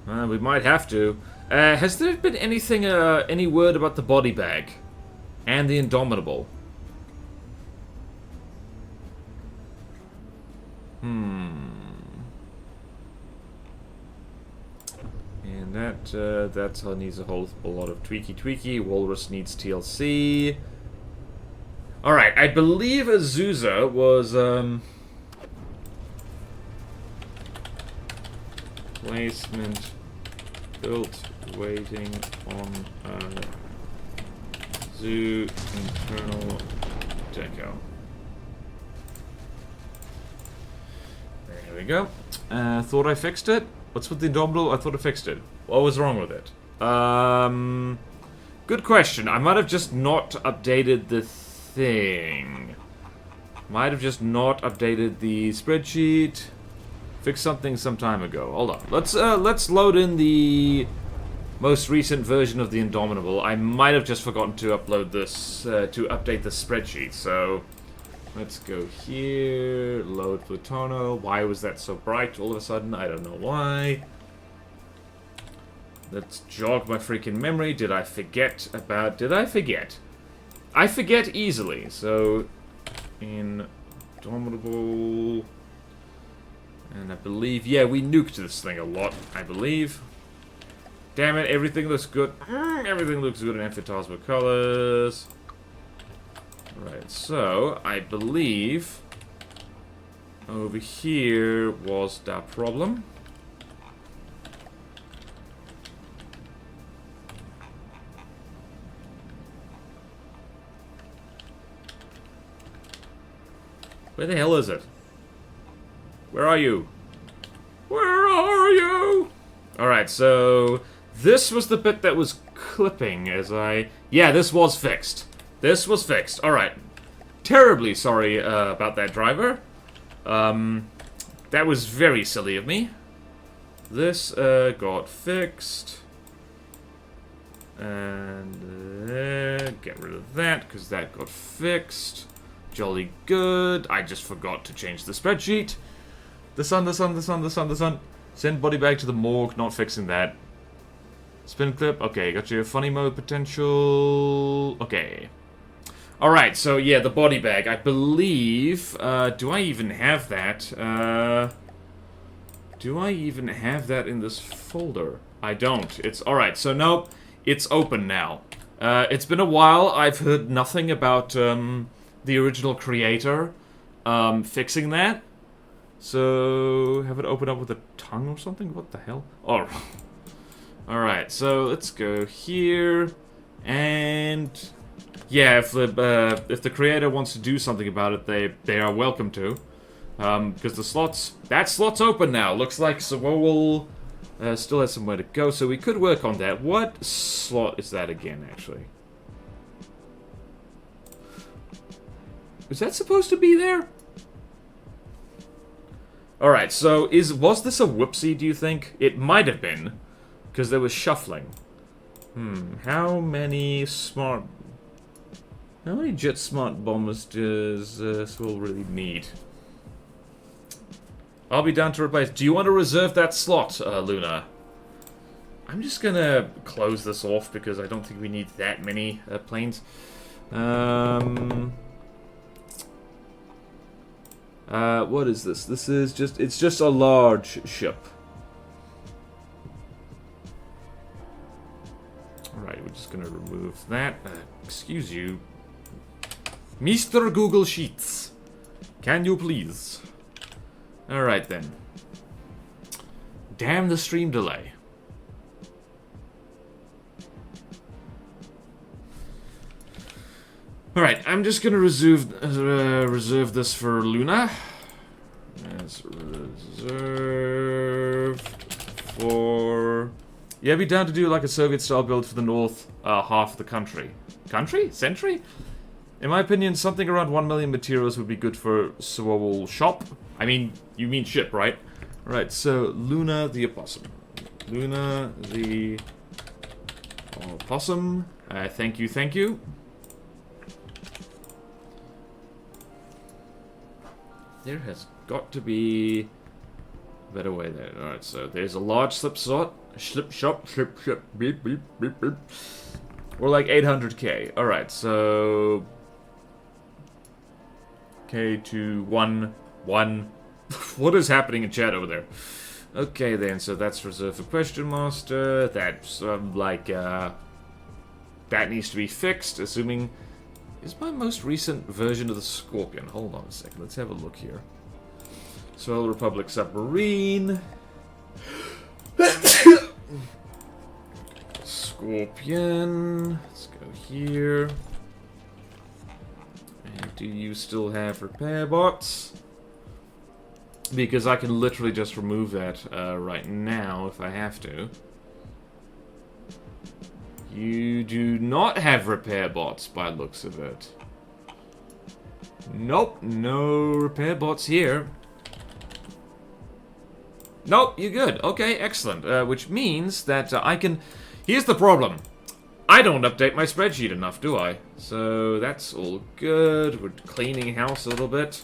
We might have to. Has there been anything, any word about the body bag? And the Indomitable? And that needs a whole lot of tweaky. Walrus needs TLC. Alright, I believe Azusa was, placement built waiting on zoo internal deco. There we go. Thought I fixed it. What's with the Indomitable? I thought I fixed it. What was wrong with it? Good question. I might have just not updated the thing. Might have just not updated the spreadsheet. Fixed something some time ago. Hold on. Let's load in the most recent version of the Indomitable. I might have just forgotten to upload this, to update the spreadsheet. So, let's go here. Load Plutono. Why was that so bright all of a sudden? I don't know why. Let's jog my freaking memory. Did I forget? I forget easily, so... Indomitable... And I believe... Yeah, we nuked this thing a lot, I believe. Damn it, everything looks good. Everything looks good in Amphitasmal colors. Right, so, I believe... Over here was the problem. Where the hell is it? Where are you? Where are you? Alright, so... This was the bit that was clipping as I... Yeah, this was fixed. This was fixed. Alright. Terribly sorry about that, driver. That was very silly of me. This got fixed. And get rid of that, because that got fixed. Jolly good. I just forgot to change the spreadsheet. The sun, the sun, the sun, the sun, the sun. Send body bag to the morgue, not fixing that. Spin clip, okay, got your funny mode potential. Okay. Alright, so yeah, the body bag. I believe, do I even have that? Do I even have that in this folder? I don't. It's, alright, so nope, it's open now. It's been a while, I've heard nothing about, the original creator, fixing that. So, have it open up with a tongue or something? What the hell? Oh. Alright, so let's go here, and... Yeah, if the creator wants to do something about it, they are welcome to. Because the slots... That slot's open now! Looks like Sewol still has somewhere to go, so we could work on that. What slot is that again, actually? Is that supposed to be there? Alright, so was this a whoopsie, do you think? It might have been. Because there was shuffling. How many smart... How many jet smart bombers does Sewol really need? I'll be down to replace. Do you want to reserve that slot, Luna? I'm just gonna close this off because I don't think we need that many planes. What is this? This is just... It's just a large ship. Alright, we're just gonna remove that. Excuse you. Mr. Google Sheets. Can you please? Alright then. Damn the stream delay. Alright, I'm just gonna reserve this for Luna. As reserved for... Yeah, be down to do like a Soviet-style build for the north half of the country. Country? Century? In my opinion, something around 1 million materials would be good for Sewol shop. I mean, you mean ship, right? Right, so Luna the Opossum. Luna the Opossum. Thank you, thank you. There has got to be a better way there. Alright, so there's a large slip slot. Slip shop, slip, beep, beep, beep, beep. We're like 800k. Alright, so... K to 1, 1. What is happening in chat over there? Okay then, so that's reserved for Question Master. That's that needs to be fixed, assuming... Is my most recent version of the Scorpion? Hold on a second, let's have a look here. Swell Republic Submarine. Scorpion. Let's go here. And do you still have repair bots? Because I can literally just remove that right now if I have to. You do not have repair bots by looks of it. Nope, no repair bots here. Nope, you're good. Okay, excellent. Which means that I can... Here's the problem. I don't update my spreadsheet enough, do I? So that's all good. We're cleaning house a little bit.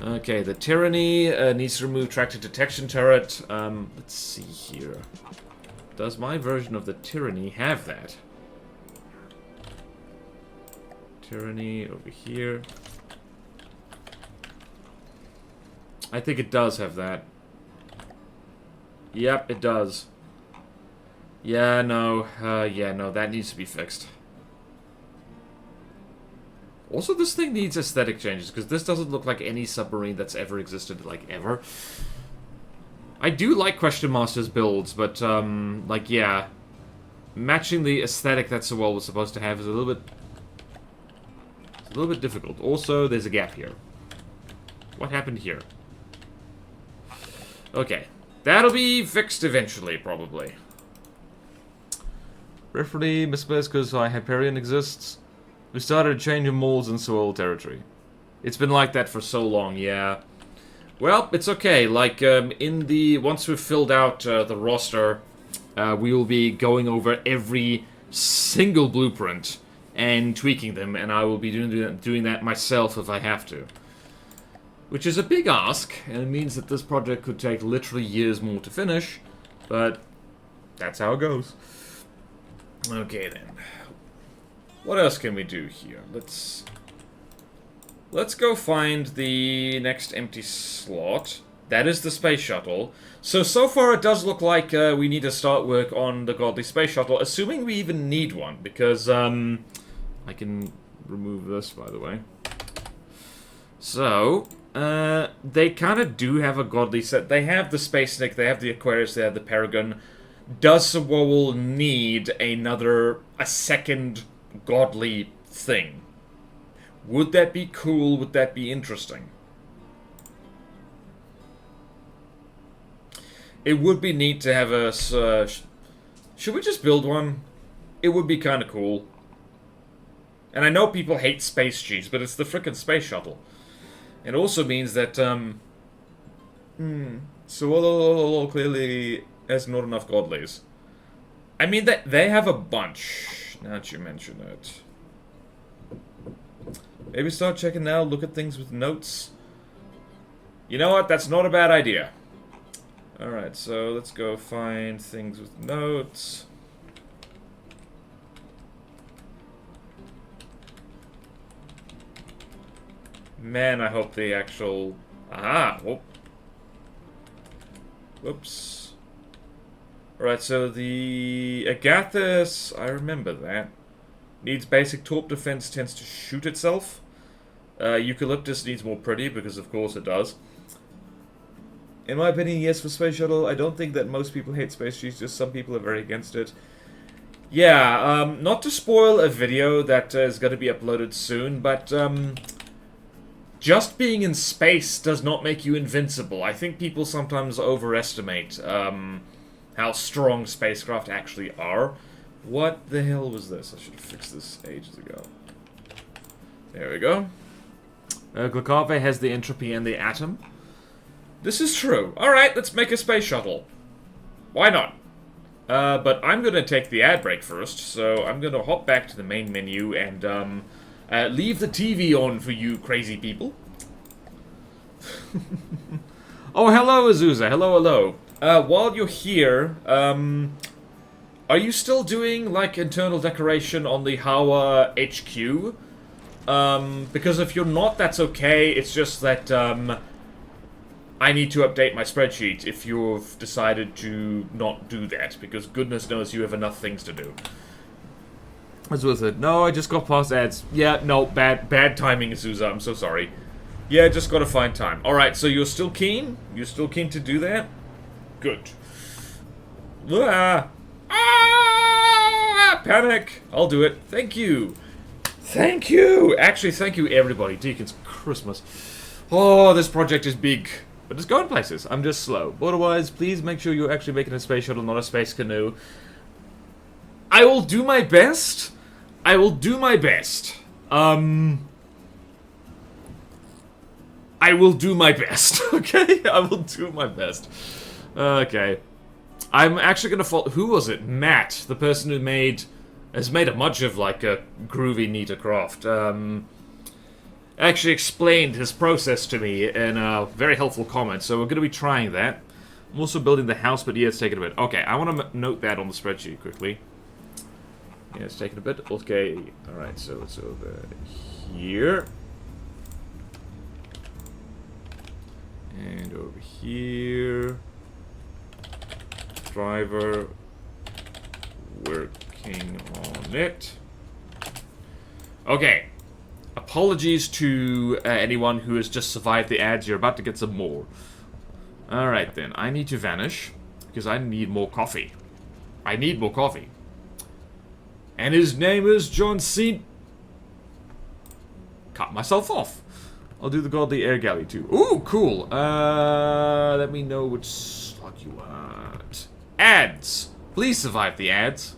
Okay, the Tyranny needs to remove tractor detection turret. Let's see here. Does my version of the Tyranny have that? Tyranny over here. I think it does have that. Yep, it does. Yeah, no. Yeah, no, that needs to be fixed. Also, this thing needs aesthetic changes, because this doesn't look like any submarine that's ever existed, like, ever. I do like Question Master's builds, but, like, yeah. Matching the aesthetic that Sewell was supposed to have is a little bit... It's a little bit difficult. Also, there's a gap here. What happened here? Okay. That'll be fixed eventually, probably. Referee misplaced because Hyperion exists. We started a change of molds in Sewell territory. It's been like that for so long, yeah. Well, it's okay. Like, once we've filled out the roster, we will be going over every single blueprint and tweaking them, and I will be doing that myself if I have to. Which is a big ask, and it means that this project could take literally years more to finish, but that's how it goes. Okay, then. What else can we do here? Let's go find the next empty slot. That is the space shuttle. So far it does look like we need to start work on the godly space shuttle, assuming we even need one, because, I can remove this, by the way. So, they kind of do have a godly set. They have the Space Snake, they have the Aquarius, they have the Paragon. Does Sewell need a second godly thing? Would that be cool? Would that be interesting? It would be neat to have a... should we just build one? It would be kind of cool. And I know people hate space cheese, but it's the frickin' space shuttle. It also means that, Sewell clearly has not enough godlies. I mean, they have a bunch, now that you mention it. Maybe start checking now, look at things with notes. You know what, that's not a bad idea. Alright, so let's go find things with notes. Man, I hope the actual... Aha! Whoop. Whoops. Alright, so the Agathis, I remember that. Needs basic torp defense, tends to shoot itself. Eucalyptus needs more pretty, because of course it does. In my opinion, yes, for Space Shuttle. I don't think that most people hate Space Cheese, just some people are very against it. Yeah, not to spoil a video that is going to be uploaded soon, but, just being in space does not make you invincible. I think people sometimes overestimate, how strong spacecraft actually are. What the hell was this? I should have fixed this ages ago. There we go. Glucave has the entropy and the atom. This is true. Alright, let's make a space shuttle. Why not? But I'm gonna take the ad break first, so I'm gonna hop back to the main menu and, leave the TV on for you crazy people. Oh, hello, Azusa. Hello, hello. While you're here, are you still doing, like, internal decoration on the Hawa HQ? Because if you're not, that's okay. It's just that, I need to update my spreadsheet if you've decided to not do that, because goodness knows you have enough things to do. What's with it? No, I just got past ads. Yeah, no, bad timing, Azusa. I'm so sorry. Yeah, just gotta find time. Alright, so you're still keen? You're still keen to do that? Good. Panic! I'll do it. Thank you. Thank you! Actually, thank you, everybody. Deacon's Christmas. Oh, this project is big. But it's going places. I'm just slow. Otherwise, please make sure you're actually making a space shuttle, not a space canoe. I will do my best. I will do my best. I will do my best, okay? I will do my best. Okay. I'm actually gonna follow... Who was it? Matt, the person who has made a much of, like, a groovy, neater craft. Actually explained his process to me in a very helpful comment, so we're gonna be trying that. I'm also building the house, but yeah, it's taking a bit. Okay, I want to note that on the spreadsheet quickly. Yeah, it's taking a bit. Okay, alright, so it's over here. And over here. Driver working on it. Okay. Apologies to anyone who has just survived the ads. You're about to get some more. Alright then. I need to vanish because I need more coffee. I need more coffee. And his name is John C. Cut myself off. I'll do the godly air galley too. Ooh, cool. Let me know which slot you want. Ads. Please survive the ads.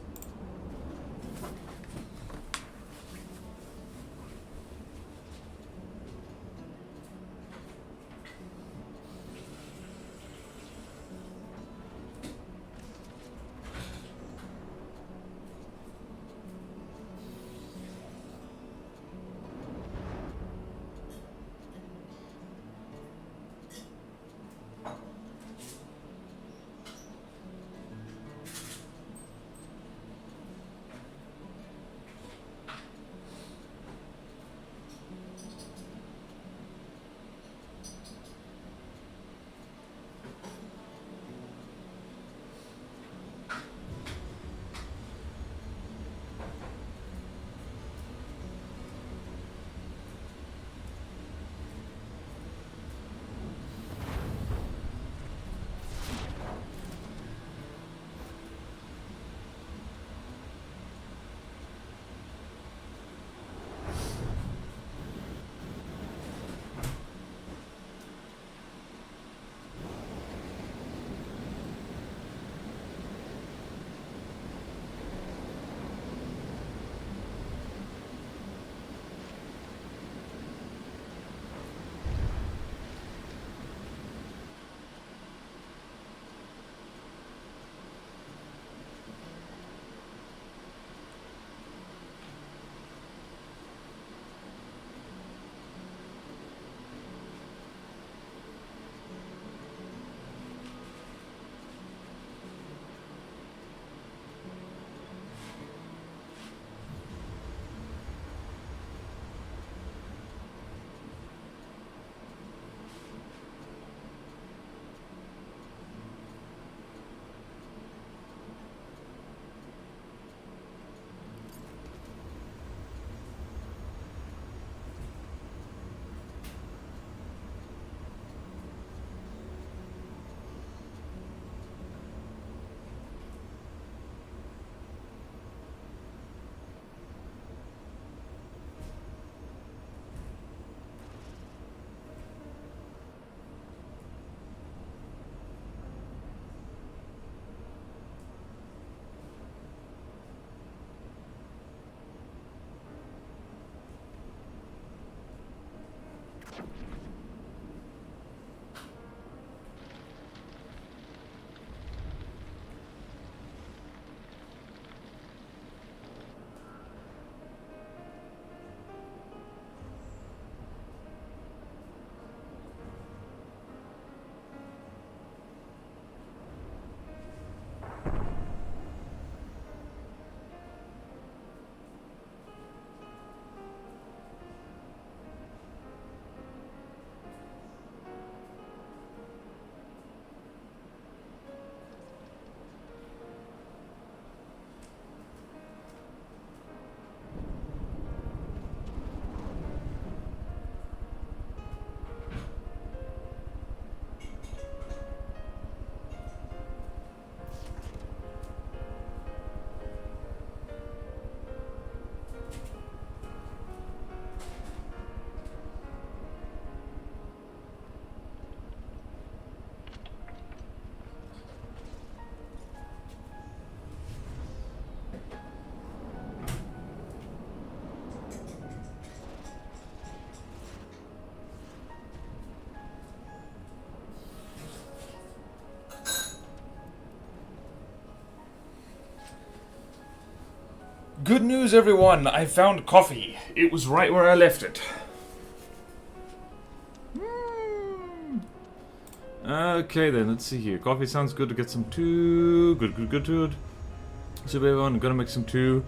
Good news, everyone! I found coffee. It was right where I left it. Okay then, let's see here. Coffee sounds good to get some too. Good. So everyone, I'm gonna make some too.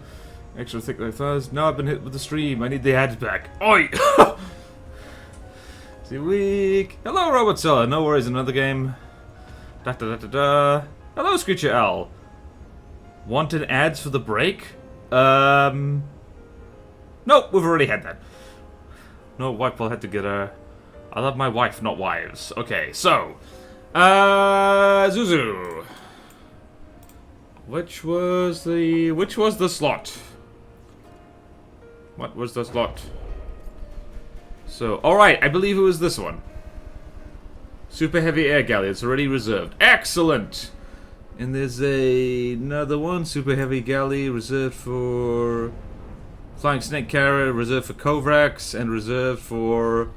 Extra thick like thighs. No, I've been hit with the stream. I need the ads back. Oi! See weak. Hello, Robot Seller. No worries, another game. Da da da da da. Hello, Screecher Owl. Wanted ads for the break? Nope, we've already had that. No, wife will have to get a... I love my wife, not wives. Okay, so... Zuzu. Which was the slot? What was the slot? So, alright, I believe it was this one. Super Heavy Air Galley, it's already reserved. Excellent! And there's another one, Super Heavy Galley, reserved for Flying Snake Carrier, reserved for Kovrax, and reserved for...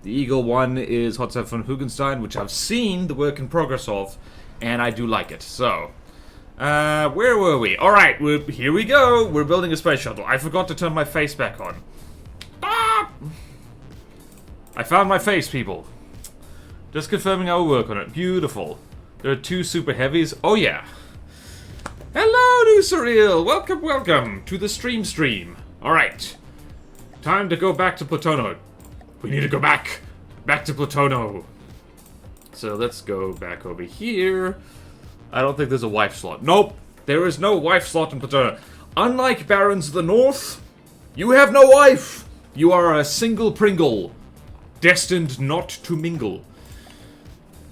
The Eagle one is Hot Stuff von Hugenstein, which I've seen the work in progress of, and I do like it. So, where were we? Alright, here we go. We're building a space shuttle. I forgot to turn my face back on. Ah! I found my face, people. Just confirming I will work on it. Beautiful. There are 2 super heavies. Oh, yeah. Hello, New Surreal. Welcome, welcome to the stream. Alright. Time to go back to Platono. We need to go back to Platono. So let's go back over here. I don't think there's a wife slot. Nope, there is no wife slot in Platono. Unlike Barons of the North, you have no wife. You are a single Pringle, destined not to mingle.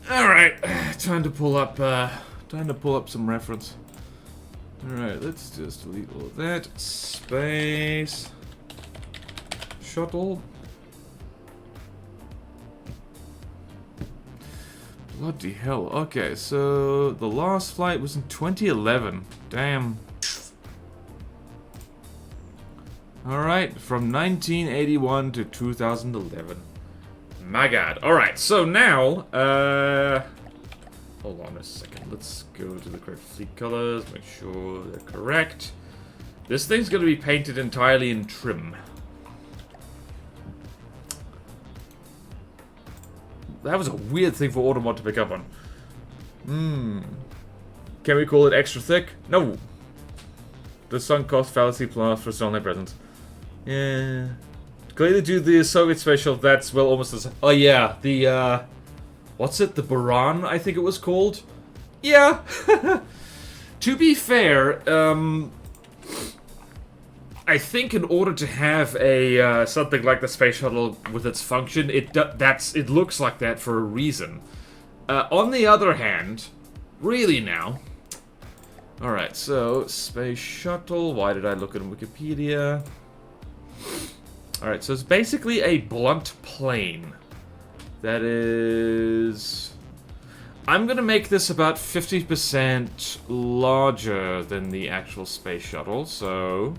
All right, time to pull up some reference. All right, let's just delete all of that. Space shuttle. Bloody hell. Okay, so the last flight was in 2011. Damn. Alright, from 1981 to 2011. My god. Alright, so now, hold on a second. Let's go to the correct fleet colors, make sure they're correct. This thing's gonna be painted entirely in trim. That was a weird thing for Automod to pick up on. Can we call it extra thick? No. The sunk cost fallacy plus for Stonelight presence. Yeah. Clearly due to the Soviet special, that's, well, almost as... Oh, yeah. The, what's it? The Bodan, I think it was called? Yeah. To be fair, I think in order to have a something like the space shuttle with its function, it looks like that for a reason. On the other hand, really now. All right, so space shuttle. Why did I look at Wikipedia? All right, so it's basically a blunt plane. That is. I'm gonna make this about 50% larger than the actual space shuttle. So.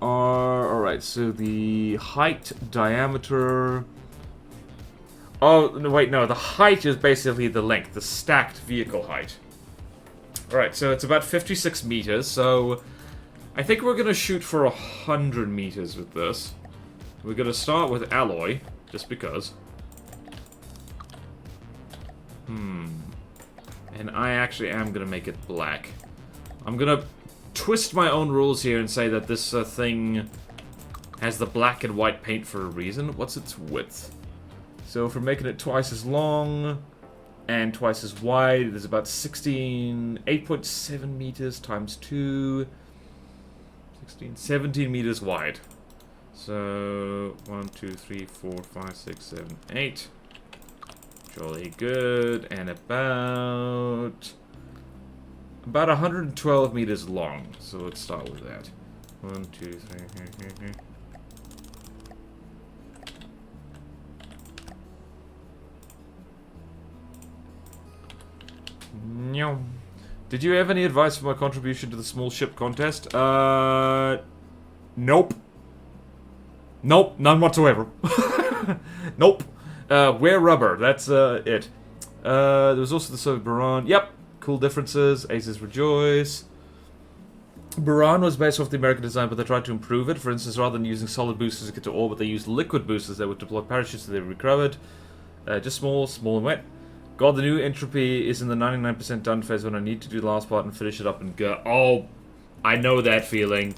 Alright, so the height, diameter... Oh, no, wait, no, the height is basically the length, the stacked vehicle height. Alright, so it's about 56 meters, so... I think we're gonna shoot for 100 meters with this. We're gonna start with alloy, just because. And I actually am gonna make it black. I'm gonna... twist my own rules here and say that this thing has the black and white paint for a reason. What's its width? So if we're making it twice as long and twice as wide, it is about 8.7 meters times 2. 17 meters wide. So 1, 2, 3, 4, 5, 6, 7, 8. Jolly good. And about 112 meters long. So let's start with that. 1, 2, 3. Did you have any advice for my contribution to the small ship contest? Nope. Nope, none whatsoever. Nope. Wear rubber, that's it. There was also the Soviet Bodan. Yep. Cool differences. Aces rejoice. Bodan was based off the American design, but they tried to improve it. For instance, rather than using solid boosters to get to orbit, they used liquid boosters that would deploy parachutes so they would be recovered. Just small and wet. God, the new entropy is in the 99% done phase when I need to do the last part and finish it up and go. Oh, I know that feeling.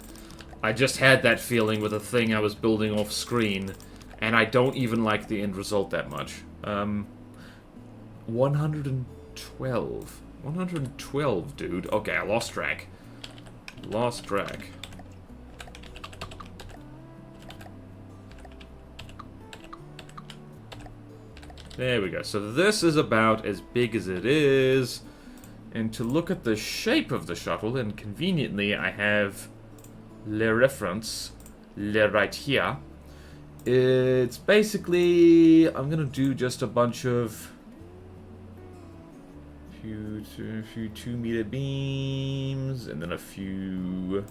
I just had that feeling with a thing I was building off screen, and I don't even like the end result that much. 112. 112, dude. Okay, I lost track. Lost track. There we go. So this is about as big as it is. And to look at the shape of the shuttle, and conveniently I have le reference, le right here. It's basically, I'm gonna do just a bunch of few 2-meter beams, and then a few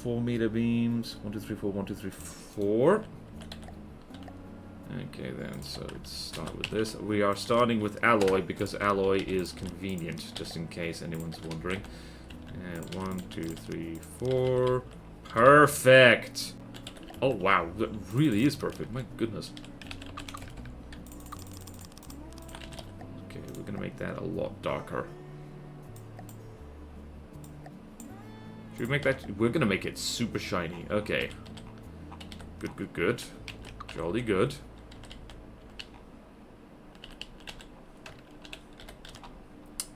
4-meter beams. 1, 2, 3, 4, 1, 2, 3, 4. Okay then, so let's start with this. We are starting with alloy because alloy is convenient, just in case anyone's wondering. And 1, 2, 3, 4. Perfect! Oh wow, that really is perfect, my goodness. Okay, we're gonna make that a lot darker. Should we make that? We're gonna make it super shiny. Okay. Good, good, good. Jolly good.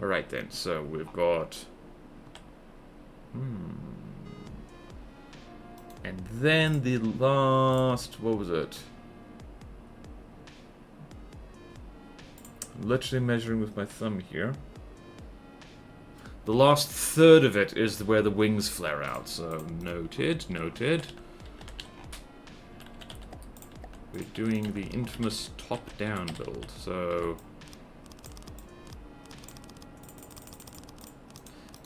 Alright then, so we've got... And then the last... What was it? I'm literally measuring with my thumb here. The last third of it is where the wings flare out, so noted, noted. We're doing the infamous top-down build, so...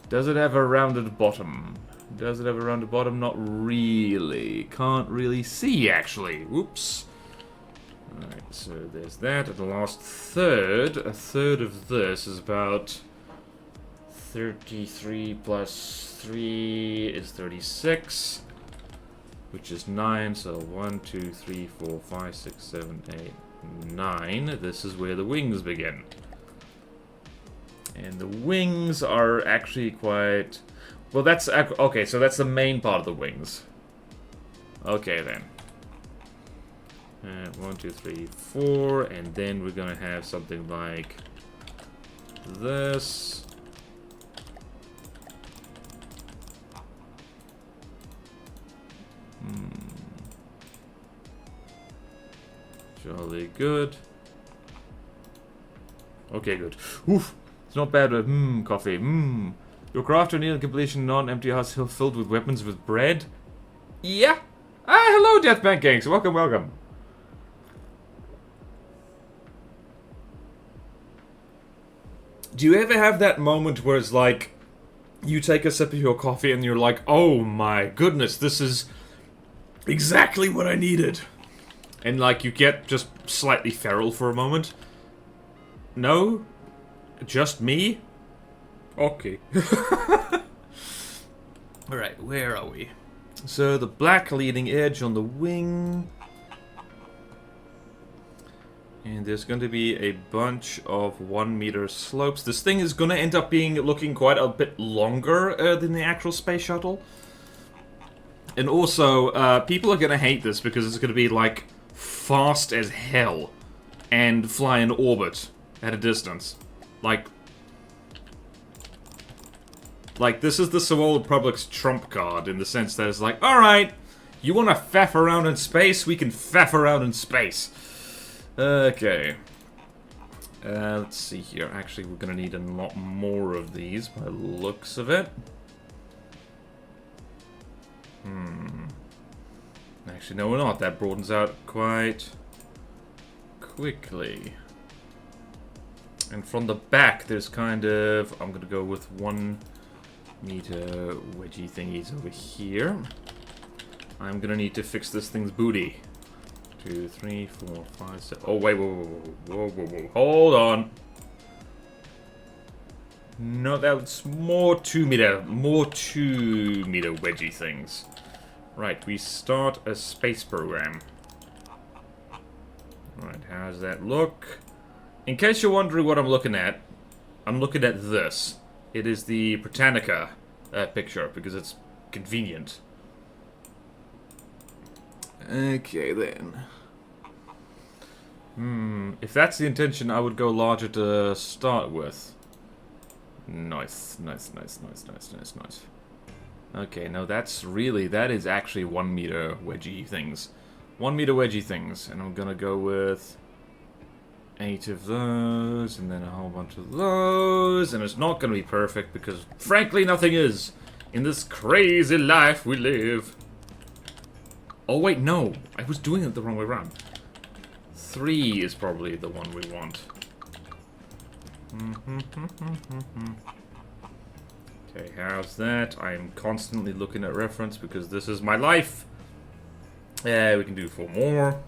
Does it have a rounded bottom? Does it have a rounded bottom? Not really. Can't really see, actually. Whoops. Alright, so there's that. And the last third, a third of this is about 33 plus 3 is 36, which is 9. So 1, 2, 3, 4, 5, 6, 7, 8, 9. This is where the wings begin. And the wings are actually quite... Well, that's... Okay, so that's the main part of the wings. Okay, then. 1, 2, 3, 4. And then we're gonna have something like... this. Jolly good. Okay, good. Oof! It's not bad with, coffee, Your craft near completion, non-empty house filled with weapons with bread? Yeah? Ah, hello, Death Pancakes! Welcome, welcome. Do you ever have that moment where it's like, you take a sip of your coffee and you're like, oh my goodness, this is exactly what I needed. And like, you get just slightly feral for a moment? No? Just me? Okay. Alright, where are we? So, the black leading edge on the wing. And there's going to be a bunch of 1 meter slopes. This thing is going to end up looking quite a bit longer than the actual space shuttle. And also, people are going to hate this because it's going to be like fast as hell and fly in orbit at a distance. Like, this is the Savile Republic's trump card in the sense that it's like, alright, you want to faff around in space? We can faff around in space. Okay. Let's see here. Actually, we're going to need a lot more of these by the looks of it. Actually, no, we're not. That broadens out quite quickly. And from the back, there's kind of... I'm going to go with 1 meter wedgy thingies over here. I'm going to need to fix this thing's booty. 2, 3, 4, 5, 6... Oh, wait, whoa. Hold on. No, that's more 2 meter wedgy things. Right, we start a space program. Alright, how does that look? In case you're wondering what I'm looking at this. It is the Britannica picture, because it's convenient. Okay, then. If that's the intention, I would go larger to start with. Nice. Okay, no, that is actually 1 meter wedgie things. 1 meter wedgie things, and I'm gonna go with 8 of those, and then a whole bunch of those, and it's not gonna be perfect, because frankly nothing is, in this crazy life we live. Oh wait, no, I was doing it the wrong way around. 3 is probably the one we want. Okay, how's that? I'm constantly looking at reference because this is my life. Yeah, we can do 4 more.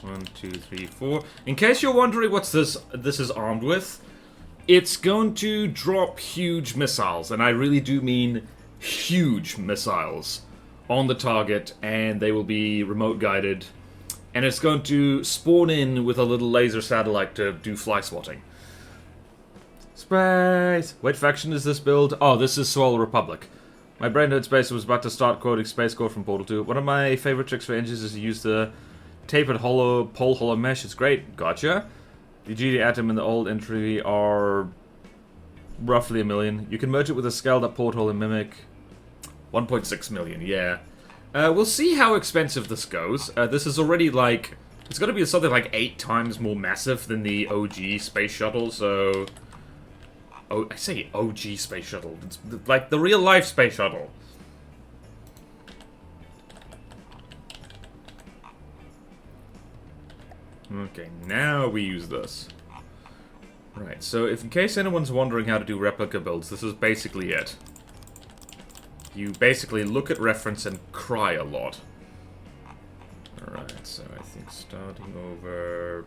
1, 2, 3, 4. In case you're wondering what this is armed with, it's going to drop huge missiles, and I really do mean huge missiles on the target, and they will be remote guided. And it's going to spawn in with a little laser satellite to do fly swatting. Space! What faction is this build? Oh, this is Swell Republic. My brain heard space was about to start quoting Space Core from Portal 2. One of my favorite tricks for engines is to use the tapered pole hollow mesh. It's great. Gotcha. The GD atom and the old entry are roughly 1 million. You can merge it with a scaled up porthole and mimic 1.6 million, yeah. We'll see how expensive this goes. This is already like... It's going to be something like 8 times more massive than the OG Space Shuttle, so... Oh, I say OG Space Shuttle. It's like the real-life Space Shuttle. Okay, now we use this. Right, so if in case anyone's wondering how to do replica builds, this is basically it. You basically look at reference and cry a lot. Alright, so I think starting over...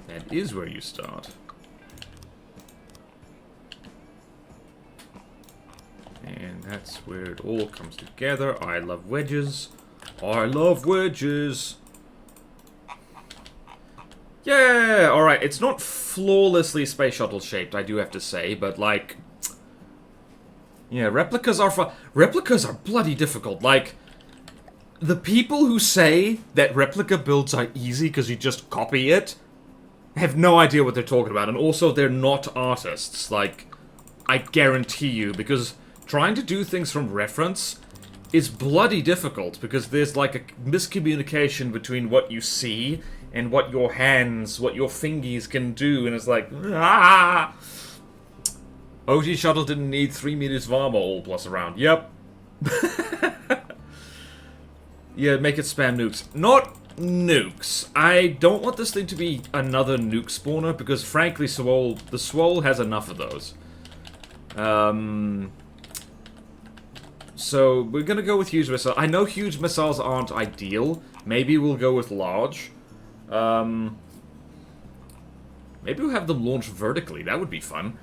That is where you start. And that's where it all comes together. I love wedges. I love wedges. Yeah, alright, it's not flawlessly Space Shuttle shaped, I do have to say, but like... Yeah, replicas are bloody difficult. Like, the people who say that replica builds are easy because you just copy it have no idea what they're talking about. And also, they're not artists. Like, I guarantee you, because trying to do things from reference is bloody difficult because there's like a miscommunication between what you see and what your hands, what your fingies can do, and it's like, ah! OG Shuttle didn't need 3 meters of armor all plus around. Yep. Yeah, make it spam nukes. Not nukes. I don't want this thing to be another nuke spawner, because frankly, the Swole has enough of those. So, we're gonna go with huge missiles. I know huge missiles aren't ideal. Maybe we'll go with large. Maybe we'll have them launch vertically. That would be fun.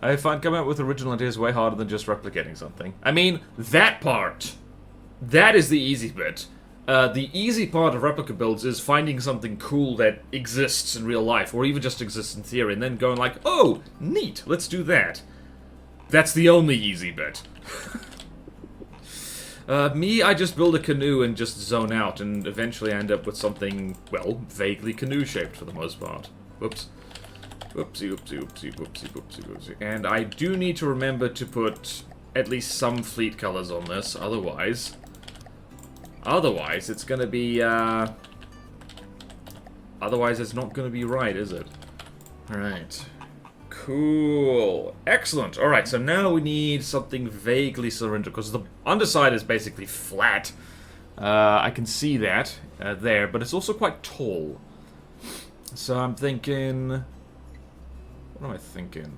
I find coming up with original ideas way harder than just replicating something. I mean, that part. That is the easy bit. The easy part of replica builds is finding something cool that exists in real life, or even just exists in theory, and then going like, oh, neat, let's do that. That's the only easy bit. I just build a canoe and just zone out, and eventually I end up with something, well, vaguely canoe-shaped for the most part. Whoops. Whoopsie, whoopsie, whoopsie, whoopsie, whoopsie, whoopsie. And I do need to remember to put at least some fleet colors on this, otherwise it's gonna be, otherwise it's not gonna be right, is it? Alright. Cool. Excellent. Alright, so now we need something vaguely cylindrical, because the underside is basically flat. I can see that there, but it's also quite tall. So I'm thinking... What am I thinking?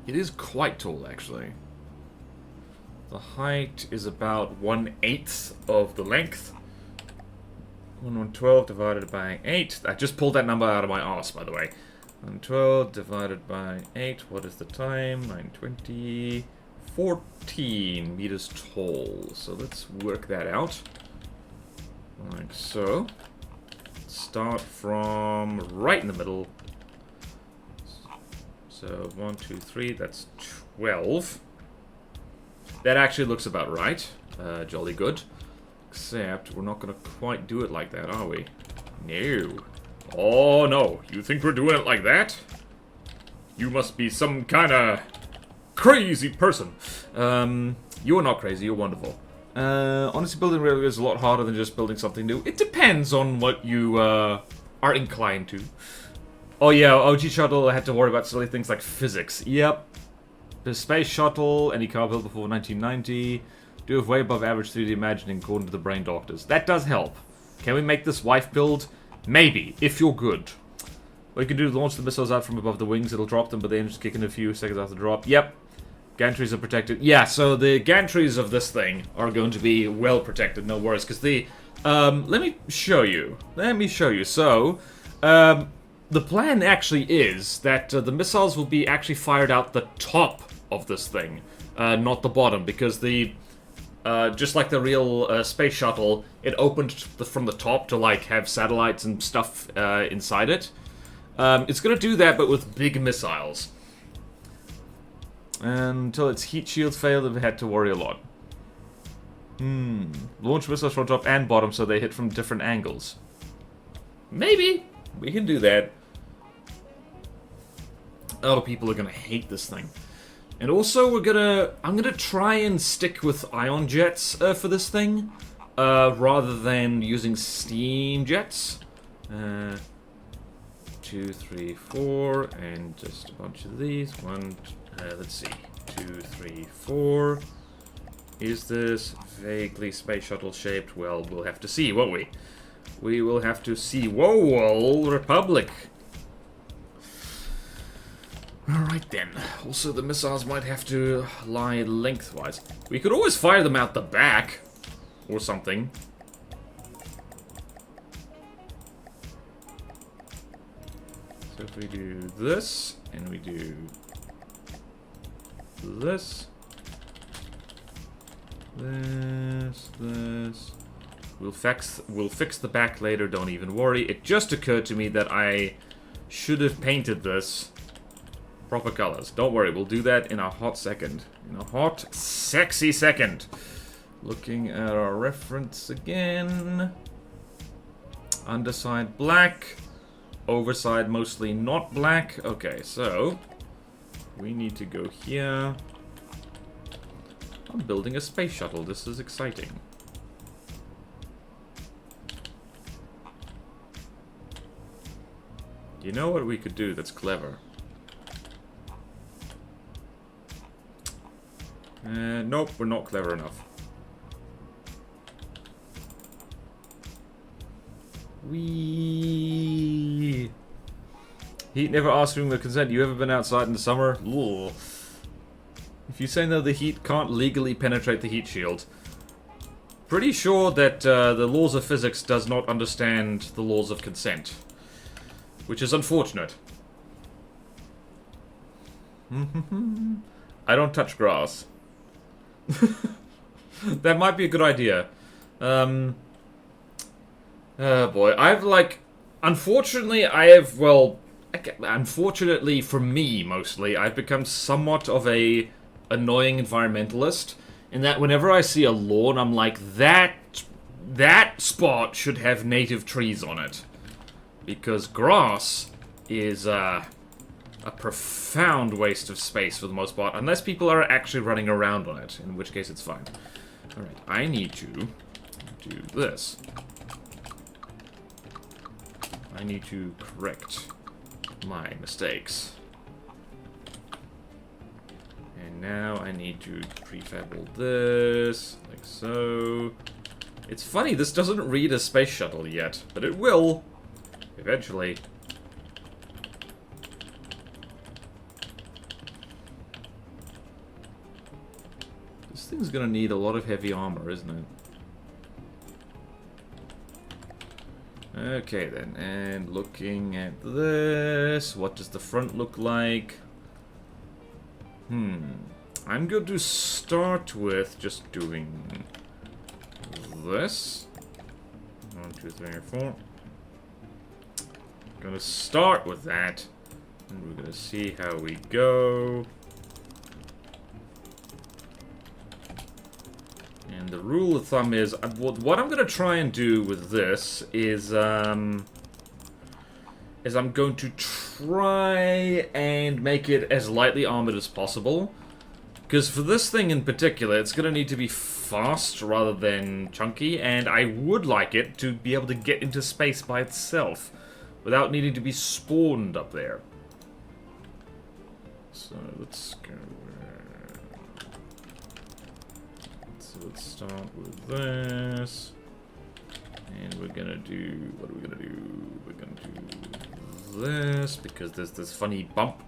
It is quite tall, actually. The height is about 1/8 of the length. 112 divided by 8. I just pulled that number out of my arse, by the way. 112 divided by 8. What is the time? 9:20. 14 meters tall. So let's work that out. Like so. start from right in the middle. So 1, 2, 3, that's 12. That actually looks about right. Jolly good. Except we're not going to quite do it like that, are we? No. Oh, no. You think we're doing it like that? You must be some kind of crazy person. You're not crazy. You're wonderful. Honestly, building railway is a lot harder than just building something new. It depends on what you are inclined to. Oh, yeah. OG Shuttle had to worry about silly things like physics. Yep. The Space Shuttle, any car built before 1990, do have way above average 3D imagining according to the brain doctors. That does help. Can we make this wife build? Maybe, if you're good. What you can do is launch the missiles out from above the wings, it'll drop them, but the engines kick in a few seconds after the drop. Yep. Gantries are protected. Yeah, so the gantries of this thing are going to be well protected, no worries, because the... let me show you. So, the plan actually is that the missiles will be actually fired out the top of this thing, not the bottom, because the just like the real space shuttle, it opened from the top to like have satellites and stuff inside it. It's gonna do that, but with big missiles. Until its heat shields failed, it had to worry a lot. Launch missiles from top and bottom, so they hit from different angles. Maybe we can do that. Oh, people are gonna hate this thing. And also, I'm gonna try and stick with ion jets for this thing, rather than using steam jets. 2, 3, 4, and just a bunch of these. Let's see, 2, 3, 4. Is this vaguely space shuttle shaped? Well, we'll have to see, won't we? We will have to see. Whoa, Republic. Alright then. Also, the missiles might have to lie lengthwise. We could always fire them out the back. Or something. So if we do this, and we do this, this. We'll fix the back later, don't even worry. It just occurred to me that I should have painted this proper colors. Don't worry, we'll do that in a hot second. In a hot, sexy second. Looking at our reference again. Underside black. Overside mostly not black. Okay, so we need to go here. I'm building a space shuttle. This is exciting. You know what we could do that's clever? Nope, we're not clever enough. Wee. Heat never asking the consent. You ever been outside in the summer? Ooh. If you say no, the heat can't legally penetrate the heat shield. Pretty sure that the laws of physics does not understand the laws of consent. Which is unfortunate. I don't touch grass. That might be a good idea. Oh boy, unfortunately for me mostly, I've become somewhat of a annoying environmentalist, in that whenever I see a lawn, I'm like, that spot should have native trees on it. Because grass is a profound waste of space for the most part, unless people are actually running around on it, in which case it's fine. Alright, I need to do this. I need to correct my mistakes. And now I need to prefab all this, like so. It's funny, this doesn't read a space shuttle yet, but it will. Eventually. This thing's gonna need a lot of heavy armor, isn't it? Okay then, and looking at this, what does the front look like? I'm going to start with just doing this. 1, 2, 3, 4. Gonna start with that. And we're gonna see how we go. And the rule of thumb is, what I'm gonna try and do with this is I'm going to try and make it as lightly armored as possible. Because for this thing in particular, it's gonna need to be fast rather than chunky, and I would like it to be able to get into space by itself without needing to be spawned up there. So let's go. So let's start with this. And we're gonna do. What are we gonna do? We're gonna do this because there's this funny bump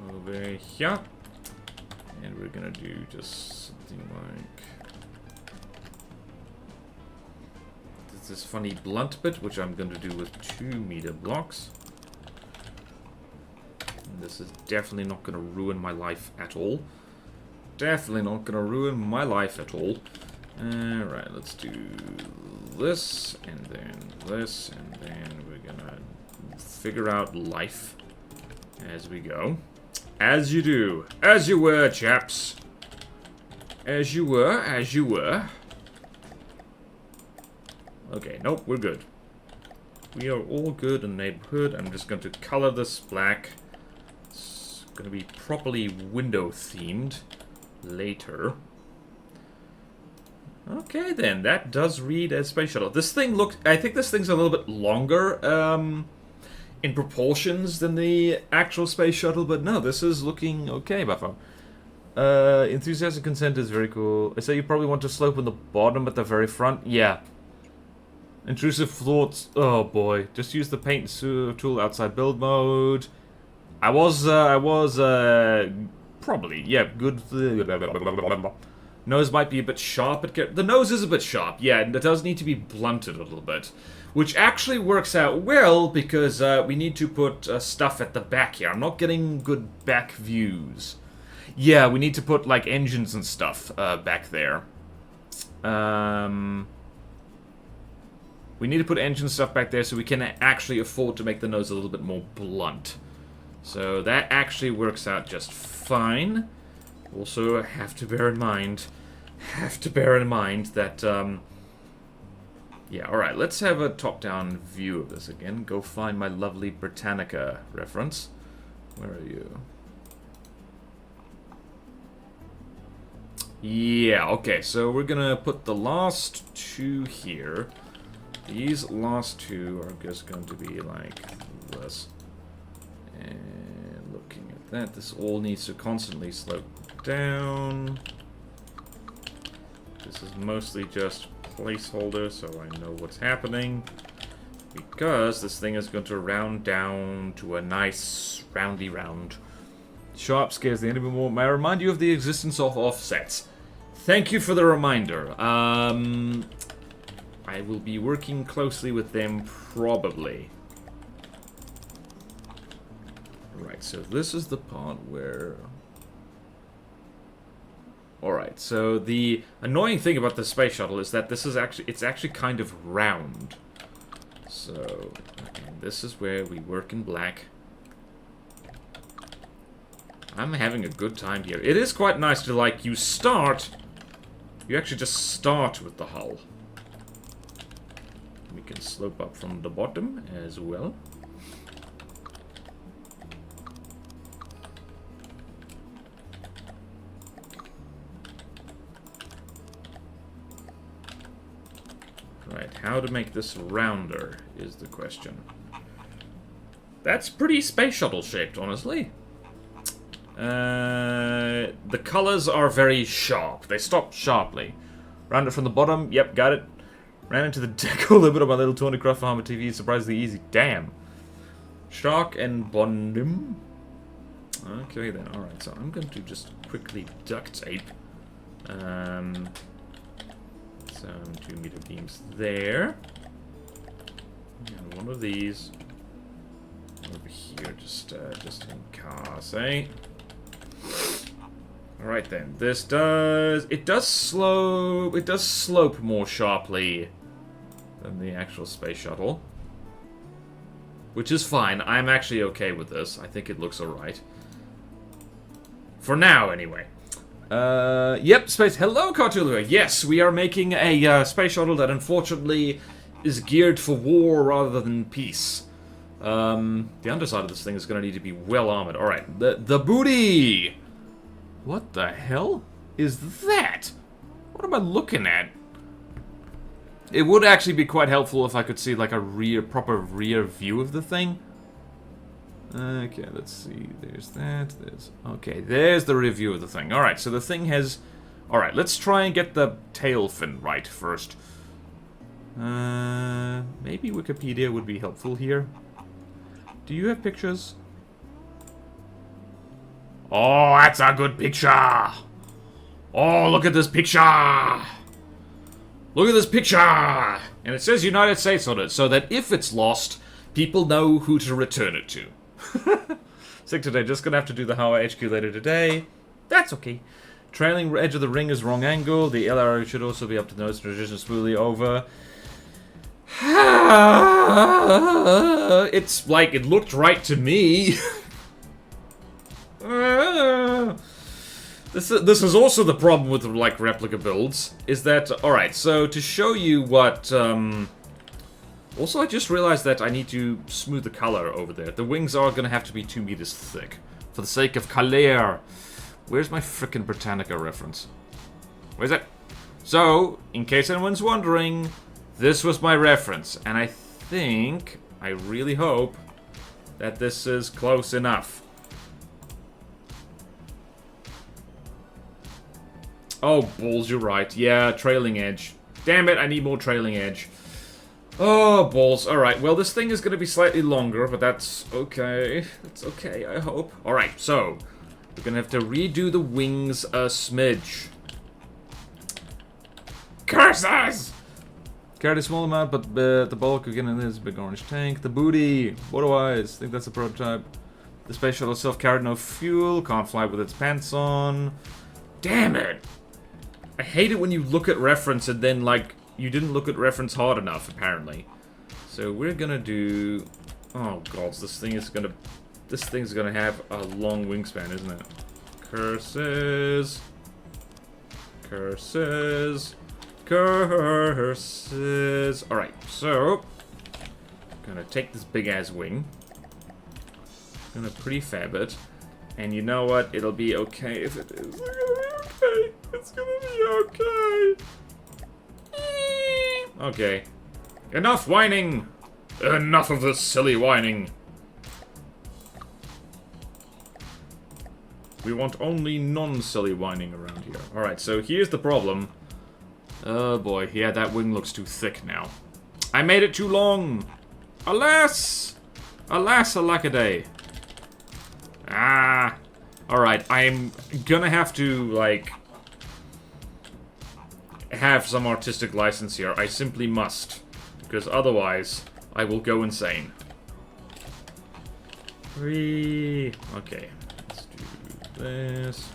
over here. And we're gonna do just something like. There's this funny blunt bit, which I'm gonna do with 2-meter blocks. This is definitely not going to ruin my life at all. Definitely not going to ruin my life at all. Alright, let's do this, and then this, and then we're going to figure out life as we go. As you do. As you were, chaps. As you were, as you were. Okay, nope, we're good. We are all good in the neighborhood. I'm just going to color this black. Going to be properly window themed later. Okay then, that does read as space shuttle. This thing looks, I think this thing's a little bit longer in proportions than the actual space shuttle, but no, this is looking okay, Buffo. Enthusiastic consent is very cool. I say you probably want to slope on the bottom at the very front. Yeah. Intrusive thoughts. Oh boy. Just use the paint tool outside build mode. I was probably, yeah, good. Nose might be a bit sharp. The nose is a bit sharp, yeah, and it does need to be blunted a little bit. Which actually works out well, because we need to put stuff at the back here. I'm not getting good back views. Yeah, we need to put, like, engines and stuff back there. We need to put engine stuff back there so we can actually afford to make the nose a little bit more blunt. So that actually works out just fine. Also, have to bear in mind that, yeah, alright, let's have a top-down view of this again. Go find my lovely Britannica reference. Where are you? Yeah, okay, so we're gonna put the last two here. These last two are just going to be like this. And looking at that, this all needs to constantly slope down. This is mostly just placeholder, so I know what's happening. Because this thing is going to round down to a nice roundy round. Sharp scares the enemy more. May I remind you of the existence of offsets? Thank you for the reminder. I will be working closely with them, probably. Right, so this is the part where... Alright, so the annoying thing about the space shuttle is that this is actually, it's actually kind of round. So, and this is where we work in black. I'm having a good time here. It is quite nice to, like, you actually just start with the hull. We can slope up from the bottom as well. Right, how to make this rounder is the question. That's pretty space shuttle shaped, honestly. The colors are very sharp. They stop sharply. Round it from the bottom. Yep, got it. Ran into the deck a little bit of my little Tony Craft Armor TV. Surprisingly easy. Damn. Shark and Bondim. Okay then. Alright, so I'm going to just quickly duct tape. Some 2-meter beams there. And one of these over here, just in case, eh? Alright then. It does slope more sharply than the actual space shuttle. which is fine. I'm actually okay with this. I think it looks alright. For now, anyway. Yep, space. Hello, Cartulua. Yes, we are making a space shuttle that unfortunately is geared for war rather than peace. The underside of this thing is going to need to be well armored. Alright, the booty! What the hell is that? What am I looking at? It would actually be quite helpful if I could see like a proper rear view of the thing. Okay, let's see. There's that. Okay, there's the rear view of the thing. Alright, so the thing has... Alright, let's try and get the tail fin right first. Maybe Wikipedia would be helpful here. Do you have pictures? Oh, that's a good picture! Oh, look at this picture! Look at this picture! And it says United States on it, so that if it's lost, people know who to return it to. Sick today, just gonna have to do the Hawa HQ later today. That's okay. Trailing edge of the ring is wrong angle. The LRO should also be up to the nose. Transition smoothly over. It's like, it looked right to me. This is also the problem with, like, replica builds, is that, alright, so to show you what, also I just realized that I need to smooth the color over there. The wings are gonna have to be 2 meters thick, for the sake of color. Where's my frickin' Britannica reference? Where's it? So, in case anyone's wondering, this was my reference, and I think, I really hope, that this is close enough. Oh, balls, you're right. Yeah, trailing edge. Damn it, I need more trailing edge. Oh, balls. Alright, well, this thing is going to be slightly longer, but that's okay. That's okay, I hope. Alright, so, we're going to have to redo the wings a smidge. Curses! Carried a small amount, but the bulk again in this big orange tank. The booty. Otherwise, I think that's a prototype. The space shuttle itself carried no fuel. Can't fly with its pants on. Damn it! I hate it when you look at reference and then, like, you didn't look at reference hard enough, apparently. So we're gonna do... Oh, God, this thing's gonna have a long wingspan, isn't it? Curses. Curses. Curses. Alright, so... Gonna take this big-ass wing. Gonna prefab it. And you know what? It'll be okay if it is. It's gonna be okay. Okay. Enough whining! Enough of this silly whining! We want only non-silly whining around here. Alright, so here's the problem. Oh boy, yeah, that wing looks too thick now. I made it too long! Alas! Alas, alackaday. Ah! Alright, I'm gonna have to, like... have some artistic license here. I simply must. Because otherwise, I will go insane. Okay, let's do this.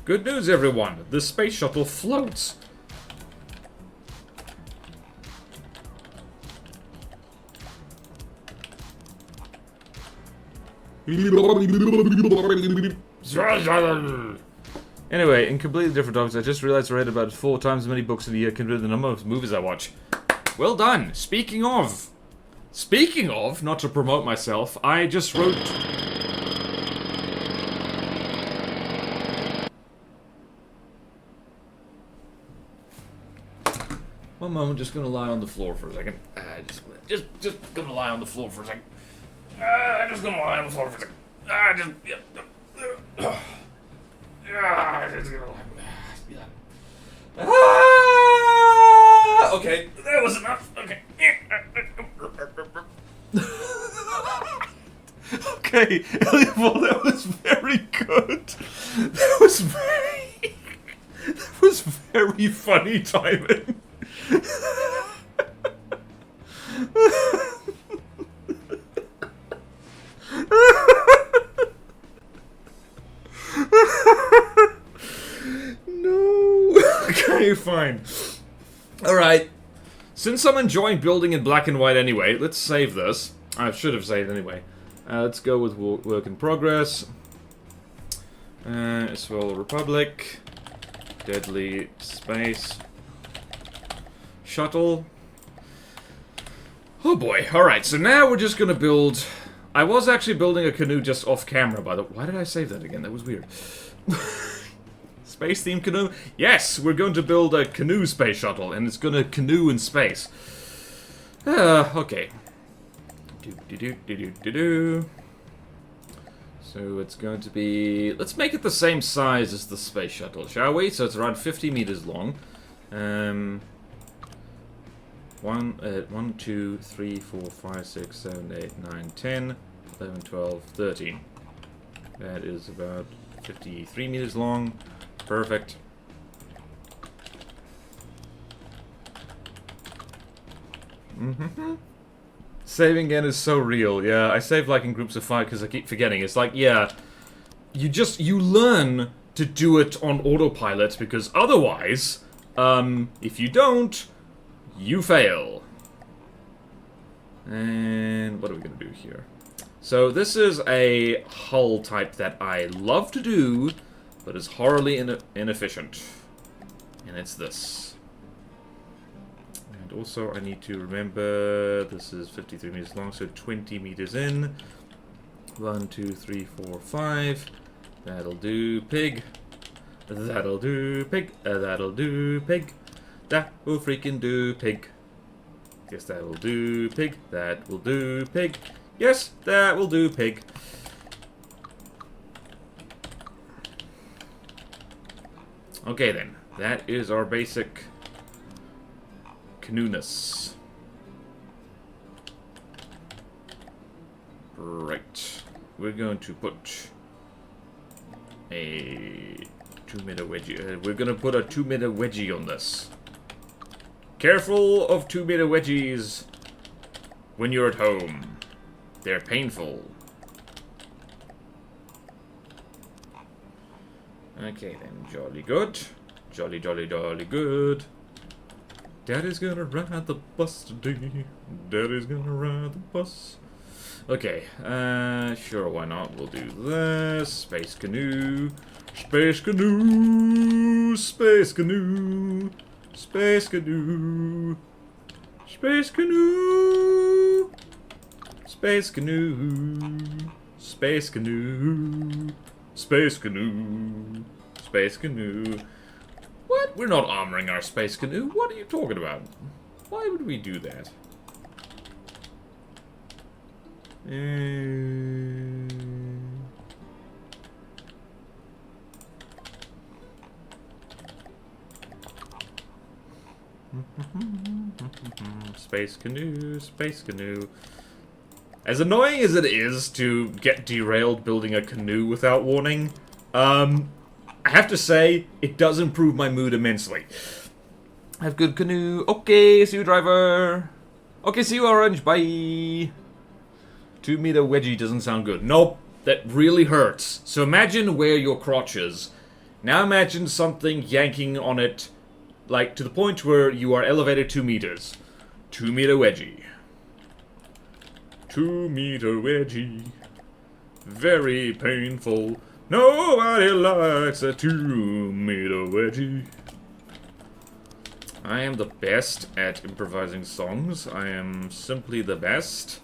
Good news, everyone! The space shuttle floats! Anyway, in completely different topics, I just realized I read about 4 times as many books in a year compared to the number of movies I watch. Well done! Speaking of, not to promote myself, I just wrote... One moment, just gonna lie on the floor for a second. Just gonna lie on the floor for a second. Just gonna lie on the floor for a second. Just gonna lie. Okay, that was enough. Okay. Okay, well, that was very good. That was very funny timing. No. Okay. Okay, fine. Alright. Since I'm enjoying building in black and white anyway, let's save this. I should have saved anyway. Let's go with work in progress. Swell Republic. Deadly Space. Shuttle. Oh boy. Alright, so now we're just gonna build... I was actually building a canoe just off camera, by the way. Why did I save that again? That was weird. Space-themed canoe? Yes, we're going to build a canoe space shuttle, and it's gonna canoe in space. Okay. So it's going to be... Let's make it the same size as the space shuttle, shall we? So it's around 50 meters long. 1, 2, 3, 4, 5, 6, 7, 8, 9, 10, 11, 12, 13. That is about 53 meters long. Perfect. Saving again is so real. Yeah, I save like in groups of 5 because I keep forgetting. It's like, yeah, you learn to do it on autopilot because otherwise, if you don't, you fail. And what are we gonna do here? So this is a hull type that I love to do, but is horribly inefficient. And it's this. And also I need to remember this is 53 meters long, so 20 meters in. 1, 2, 3, 4, 5. That'll do, pig. That'll do, pig. That'll do, pig. That will freaking do, pig. Yes, that will do, pig. That will do, pig. Yes, that will do, pig. Okay then, that is our basic canoe-ness. Right. We're going to put a 2-meter wedgie. We're going to put a 2-meter wedgie on this. Careful of 2-meter wedgies when you're at home. They're painful. Okay then, jolly good. Jolly, jolly, jolly good. Daddy's gonna ride the bus today. Daddy's gonna ride the bus. Okay, sure, why not? We'll do this. Space canoe. Space canoe. Space canoe. Space canoe. Space canoe. Space canoe. Space canoe. Space canoe. Space canoe. What? We're not armoring our space canoe. What are you talking about? Why would we do that? Space canoe, space canoe. As annoying as it is to get derailed building a canoe without warning, I have to say, it does improve my mood immensely. Have good canoe. Okay, see you, driver. Okay, see you, orange. Bye. 2-meter wedgie doesn't sound good. Nope, that really hurts. So imagine where your crotch is. Now imagine something yanking on it, like to the point where you are elevated 2 meters. 2-meter wedgie. 2-meter wedgie. Very painful. Nobody likes a 2-meter wedgie. I am the best at improvising songs. I am simply the best.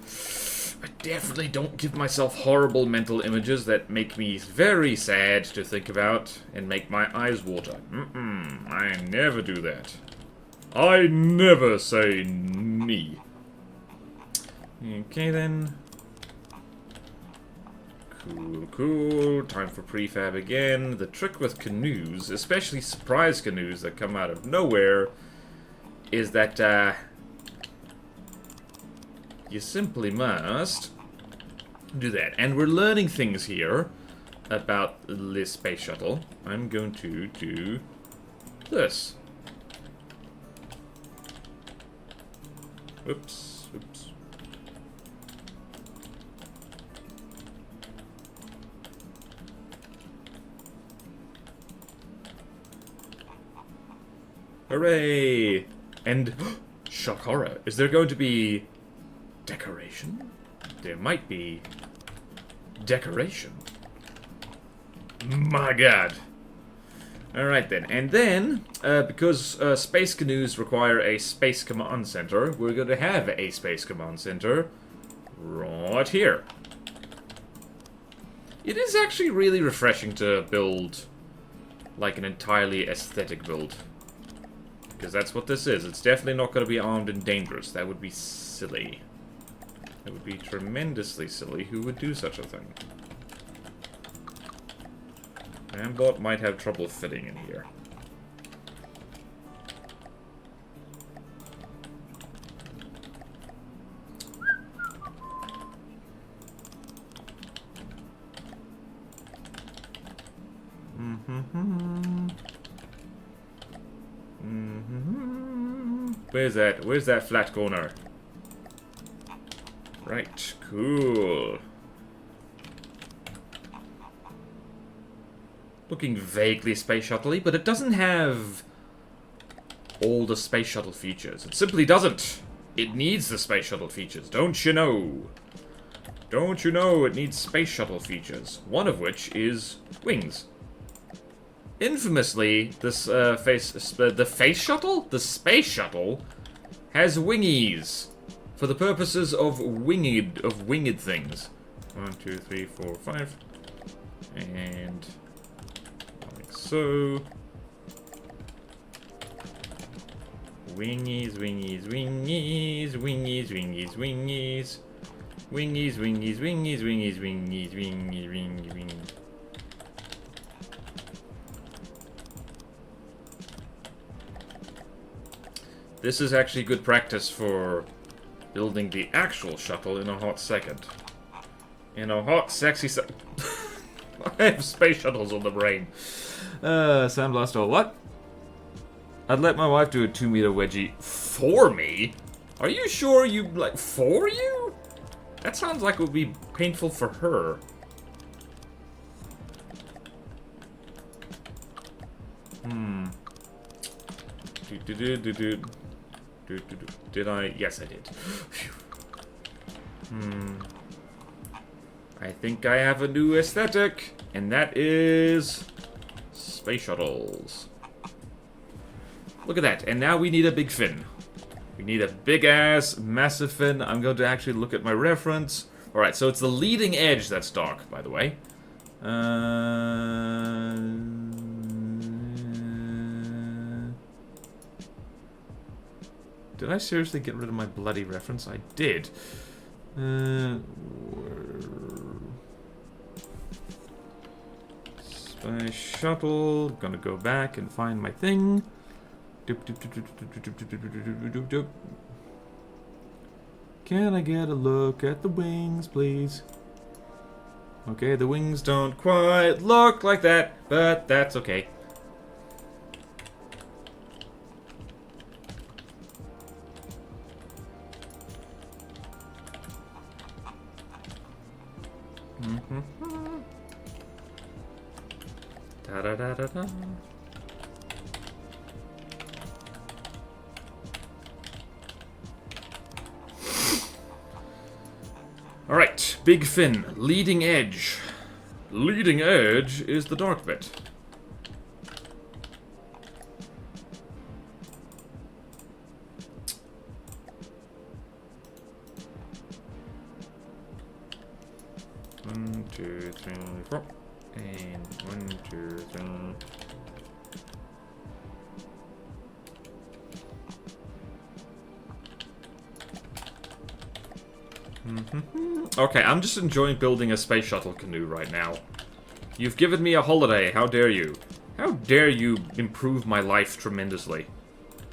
I definitely don't give myself horrible mental images that make me very sad to think about and make my eyes water. I never do that. I never say me. Okay then. Cool, cool. Time for prefab again. The trick with canoes, especially surprise canoes that come out of nowhere, is that you simply must do that. And we're learning things here about this space shuttle. I'm going to do this. Oops, oops. Hooray! And shock horror. Is there going to be decoration? There might be decoration. My god. Alright then. And then, because space canoes require a space command center, we're going to have a space command center right here. It is actually really refreshing to build like an entirely aesthetic build. Because that's what this is. It's definitely not going to be armed and dangerous. That would be silly. That would be tremendously silly. Who would do such a thing? Ambot might have trouble fitting in here. Where's that? Where's that flat corner? Right, cool. Looking vaguely space shuttle-y, but it doesn't have all the space shuttle features. It simply doesn't. It needs the space shuttle features, don't you know? Don't you know it needs space shuttle features? One of which is wings. Infamously, this the face shuttle? The space shuttle has wingies for the purposes of winged things. 1, 2, 3, 4, 5. And like so. Wingies, wingies, wingies, wingies, wingies, wingies. Wingies, wingies, wingies, wingies, wingies, wingies, wingies, wingies. This is actually good practice for building the actual shuttle in a hot second. In a hot, sexy second. I have space shuttles on the brain. Sandblast or what? I'd let my wife do a 2-meter wedgie for me? Are you sure you, like, for you? That sounds like it would be painful for her. Did I? Yes, I did. I think I have a new aesthetic, and that is space shuttles. Look at that, and now we need a big fin. We need a big-ass, massive fin. I'm going to actually look at my reference. Alright, so it's the leading edge that's dark, by the way. Did I seriously get rid of my bloody reference? I did. Space shuttle. Gonna go back and find my thing. Can I get a look at the wings, please? Okay, the wings don't quite look like that, but that's okay. Da-da-da-da-da. Alright, big fin, leading edge. Leading edge is the dark bit. One, two, three, four. And 1, 2, 3. Okay, I'm just enjoying building a space shuttle canoe right now. You've given me a holiday, how dare you? How dare you improve my life tremendously?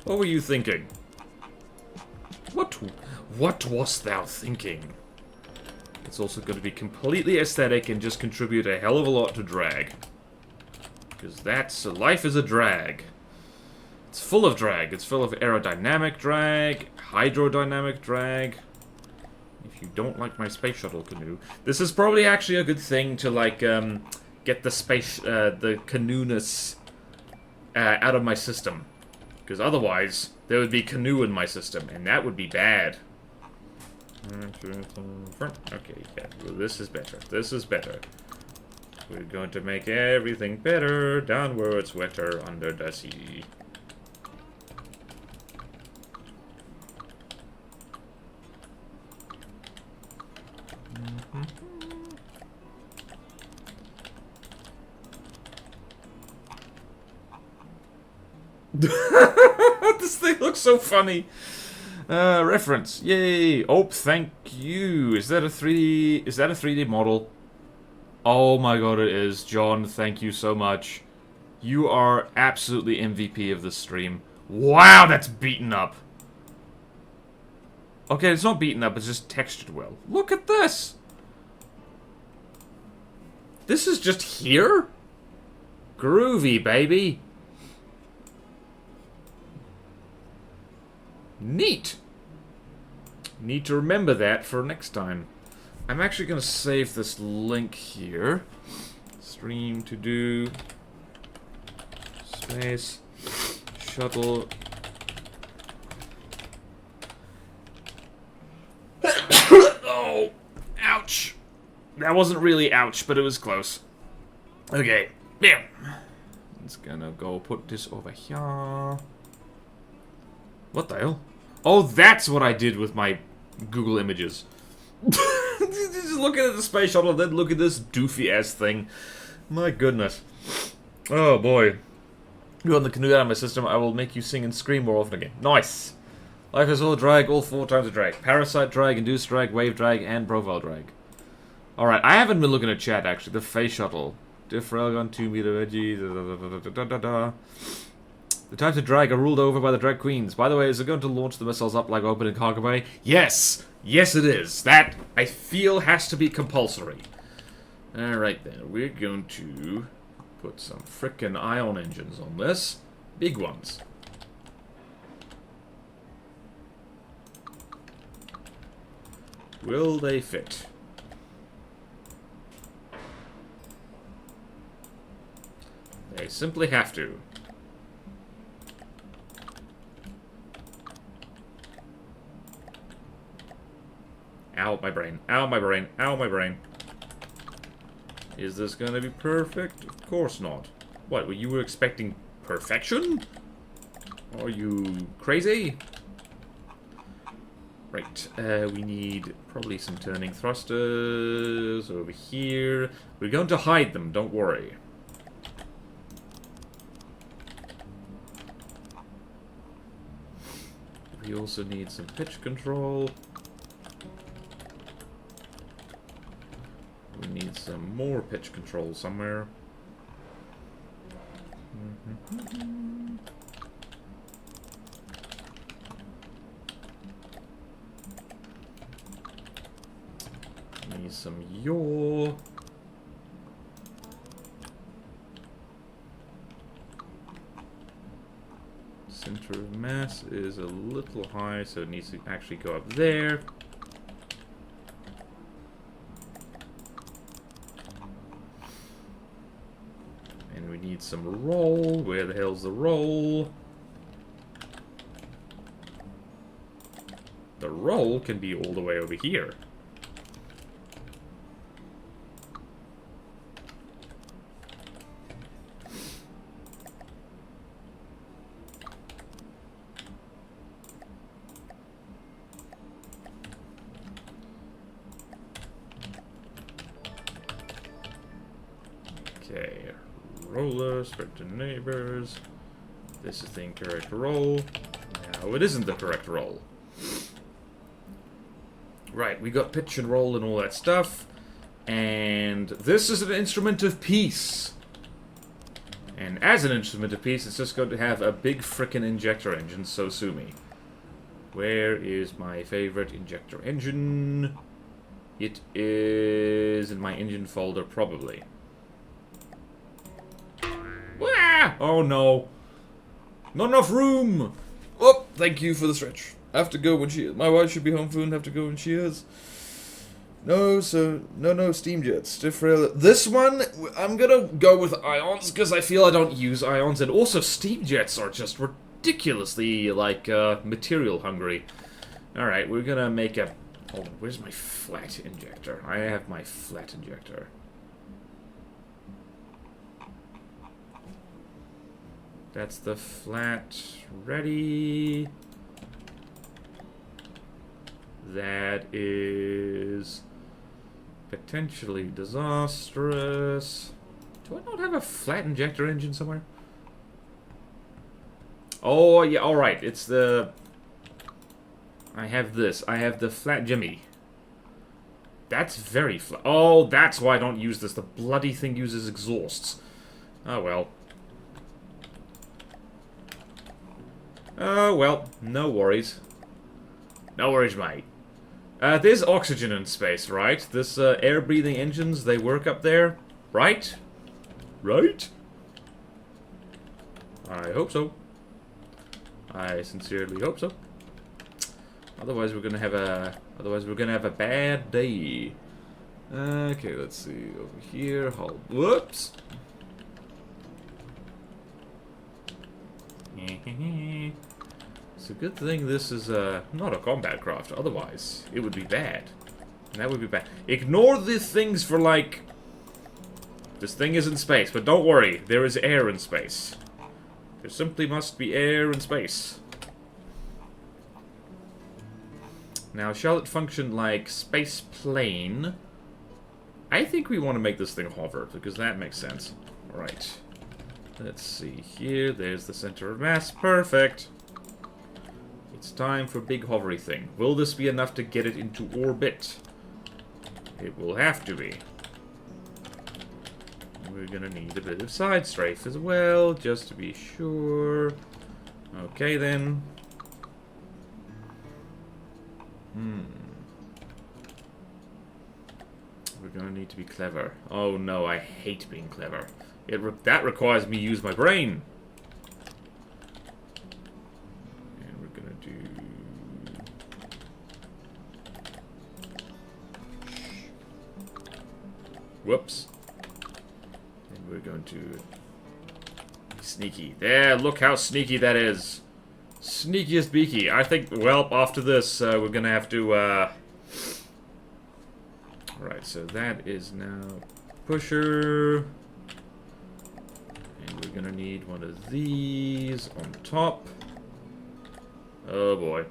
What were you thinking? What wast thou thinking? It's also going to be completely aesthetic and just contribute a hell of a lot to drag. Because life is a drag. It's full of drag. It's full of aerodynamic drag, hydrodynamic drag. If you don't like my space shuttle canoe, this is probably actually a good thing to like get the canoeness out of my system. Because otherwise, there would be canoe in my system, and that would be bad. Okay, yeah, well, this is better. This is better. We're going to make everything better. Downwards, wetter, under the sea. This thing looks so funny. Reference. Yay. Oh, thank you. Is that a 3D? Is that a 3D model? Oh my god, it is. John, thank you so much. You are absolutely MVP of this stream. Wow, that's beaten up. Okay, it's not beaten up, it's just textured well. Look at this. This is just here? Groovy, baby. Neat. Need to remember that for next time. I'm actually going to save this link here. Stream to do space shuttle. Oh, ouch. That wasn't really ouch, but it was close. Okay, bam. It's gonna go put this over here. What the hell? Oh, that's what I did with my Google Images. Just looking at the space shuttle, then look at this doofy-ass thing. My goodness. Oh, boy. You want the canoe out of my system, I will make you sing and scream more often again. Nice. Life is all drag, all 4 times a drag. Parasite drag, induced drag, wave drag, and profile drag. Alright, I haven't been looking at chat, actually. The space shuttle. Diff railgun, 2 meter edgy, The types of drag are ruled over by the drag queens. By the way, is it going to launch the missiles up like open in cargo bay? Yes! Yes, it is. That, I feel, has to be compulsory. Alright then, we're going to put some frickin' ion engines on this. Big ones. Will they fit? They simply have to. Ow, my brain. Ow, my brain. Ow, my brain. Is this gonna be perfect? Of course not. What, you were expecting perfection? Are you crazy? Right, we need probably some turning thrusters over here. We're going to hide them, don't worry. We also need some pitch control. We need some more pitch control somewhere. Need some yaw. Center of mass is a little high, so it needs to actually go up there. And we need some roll. Where the hell's the roll? The roll can be all the way over here. Okay, roller, spread to neighbors. This is the incorrect roll. No, it isn't the correct roll. Right, we got pitch and roll and all that stuff. And this is an instrument of peace. And as an instrument of peace, it's just going to have a big frickin' injector engine, so sue me. Where is my favorite injector engine? It is in my engine folder, probably. Ah! Oh no. Not enough room! Oh, thank you for the stretch. I have to go when she is. My wife should be home soon, have to go when she is. No, so, no steam jets. Stiff rail. This one, I'm gonna go with ions, because I feel I don't use ions, and also steam jets are just ridiculously, like, material hungry. Alright, we're gonna make a... Hold on, where's my flat injector? I have my flat injector. That's the flat. Ready. That is potentially disastrous. Do I not have a flat injector engine somewhere? Oh, yeah, alright. It's the... I have this. I have the flat Jimmy. That's very flat. Oh, that's why I don't use this. The bloody thing uses exhausts. Oh, well. Oh, well. No worries. No worries, mate. There's oxygen in space, right? This air-breathing engines, they work up there, right? Right? I hope so. I sincerely hope so. Otherwise, we're gonna have a bad day. Okay, let's see over here. Whoops. It's a good thing this is not a combat craft. Otherwise, it would be bad. And that would be bad. Ignore these things for like. This thing is in space, but don't worry. There is air in space. There simply must be air in space. Now, shall it function like space plane? I think we want to make this thing hover, because that makes sense. Alright. Let's see here. There's the center of mass. Perfect. It's time for big hovery thing. Will this be enough to get it into orbit? It will have to be. We're gonna need a bit of side strafe as well, just to be sure. Okay, then. We're gonna need to be clever. Oh no, I hate being clever. That requires me to use my brain. And we're gonna do... Whoops. And we're going to... be sneaky. There, look how sneaky that is. Sneakiest beaky. I think, well, after this, we're gonna have to, Alright, so that is now pusher. And we're gonna need one of these on top. Oh boy.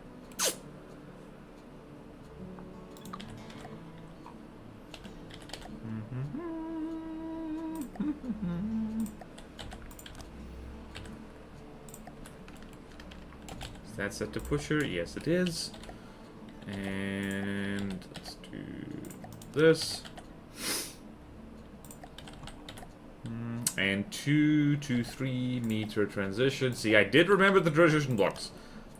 Is that set to pusher? Yes, it is. And let's do this. And 2 to 3 meter transition. See, I did remember the transition blocks.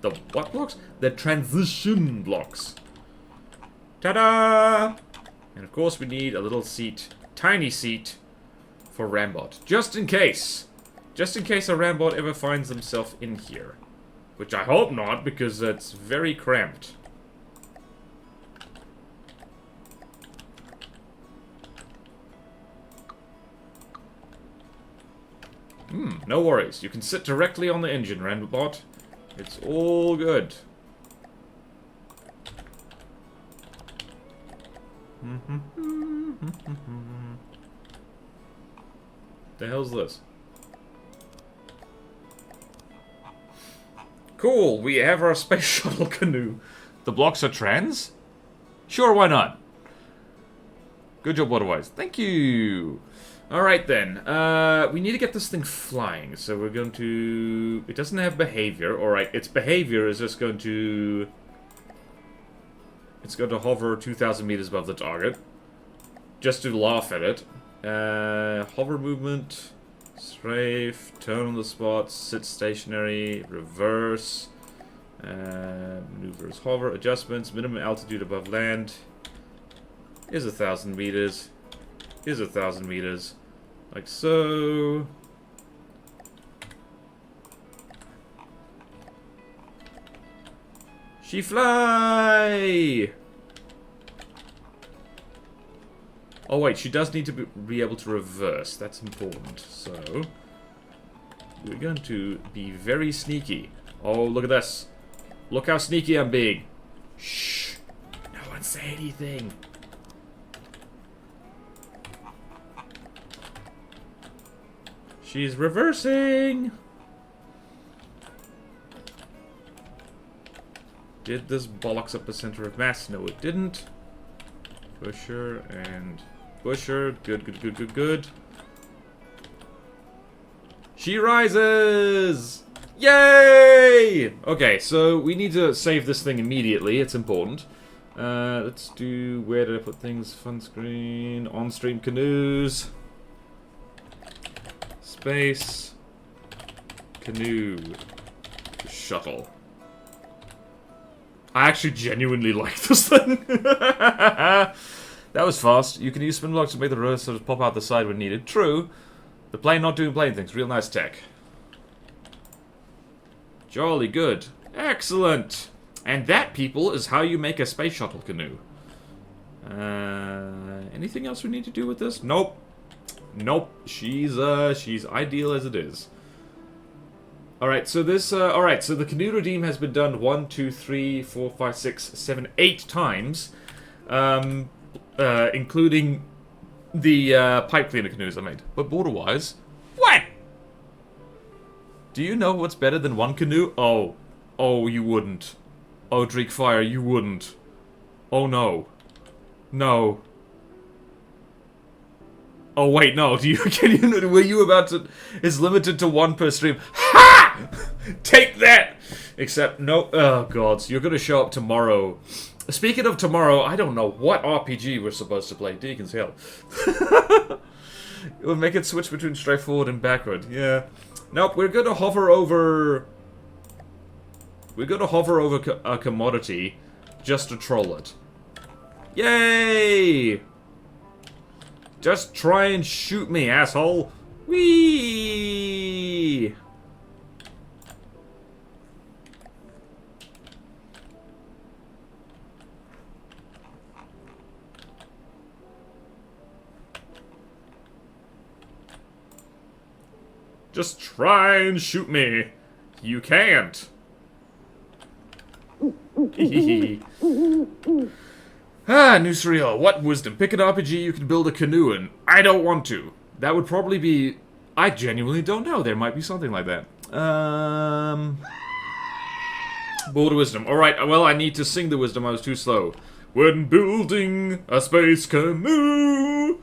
The what blocks? The transition blocks. Ta-da! And of course we need a little seat, tiny seat, for Rambot. Just in case. Just in case a Rambot ever finds himself in here. Which I hope not, because it's very cramped. No worries. You can sit directly on the engine, Rambot. It's all good. The hell's this? Cool, we have our space shuttle canoe. The blocks are trans? Sure, why not? Good job, otherwise. Thank you. Alright then, we need to get this thing flying, so we're going to... It doesn't have behavior, alright, its behavior is just going to... It's going to hover 2,000 meters above the target, just to laugh at it. Hover movement, strafe, turn on the spot, sit stationary, reverse, maneuvers, hover, adjustments, minimum altitude above land, is 1,000 meters. Is 1,000 meters. Like so. She fly! Oh wait, she does need to be able to reverse. That's important. So, we're going to be very sneaky. Oh, look at this. Look how sneaky I'm being. Shh. No one say anything. She's reversing. Did this bollocks up the center of mass? No, it didn't. Push her and push her. Good, good, good, good, good. She rises! Yay! Okay, so we need to save this thing immediately. It's important. Let's do... Where did I put things? Fun screen. On-stream canoes. Space. Canoe. Shuttle. I actually genuinely like this thing. That was fast. You can use spin blocks to make the rotor sort of pop out the side when needed. True. The plane not doing plane things. Real nice tech. Jolly good. Excellent. And that, people, is how you make a space shuttle canoe. Anything else we need to do with this? Nope. Nope. She's ideal as it is. Alright, so this, alright, so the canoe redeem has been done 1, 2, 3, 4, 5, 6, 7, 8 times. Including the, pipe cleaner canoes I made. But border-wise, what? Do you know what's better than one canoe? Oh. Oh, you wouldn't. Oh, Fire, you wouldn't. Oh, no. No. Oh, wait, no. Do you, were you about to... It's limited to 1 per stream. Ha! Take that! Except, no... Oh, God. So you're gonna show up tomorrow. Speaking of tomorrow, I don't know what RPG we're supposed to play. Deacon's Hill. It would make it switch between straightforward and backward. Yeah. Nope, we're gonna hover over... We're gonna hover over a commodity just to troll it. Yay! Just try and shoot me, asshole. Whee! Just try and shoot me. You can't. Newsreel, what wisdom? Pick an RPG you can build a canoe in. I don't want to. That would probably be... I genuinely don't know. There might be something like that. Border wisdom. Alright, well, I need to sing the wisdom. I was too slow. When building a space canoe,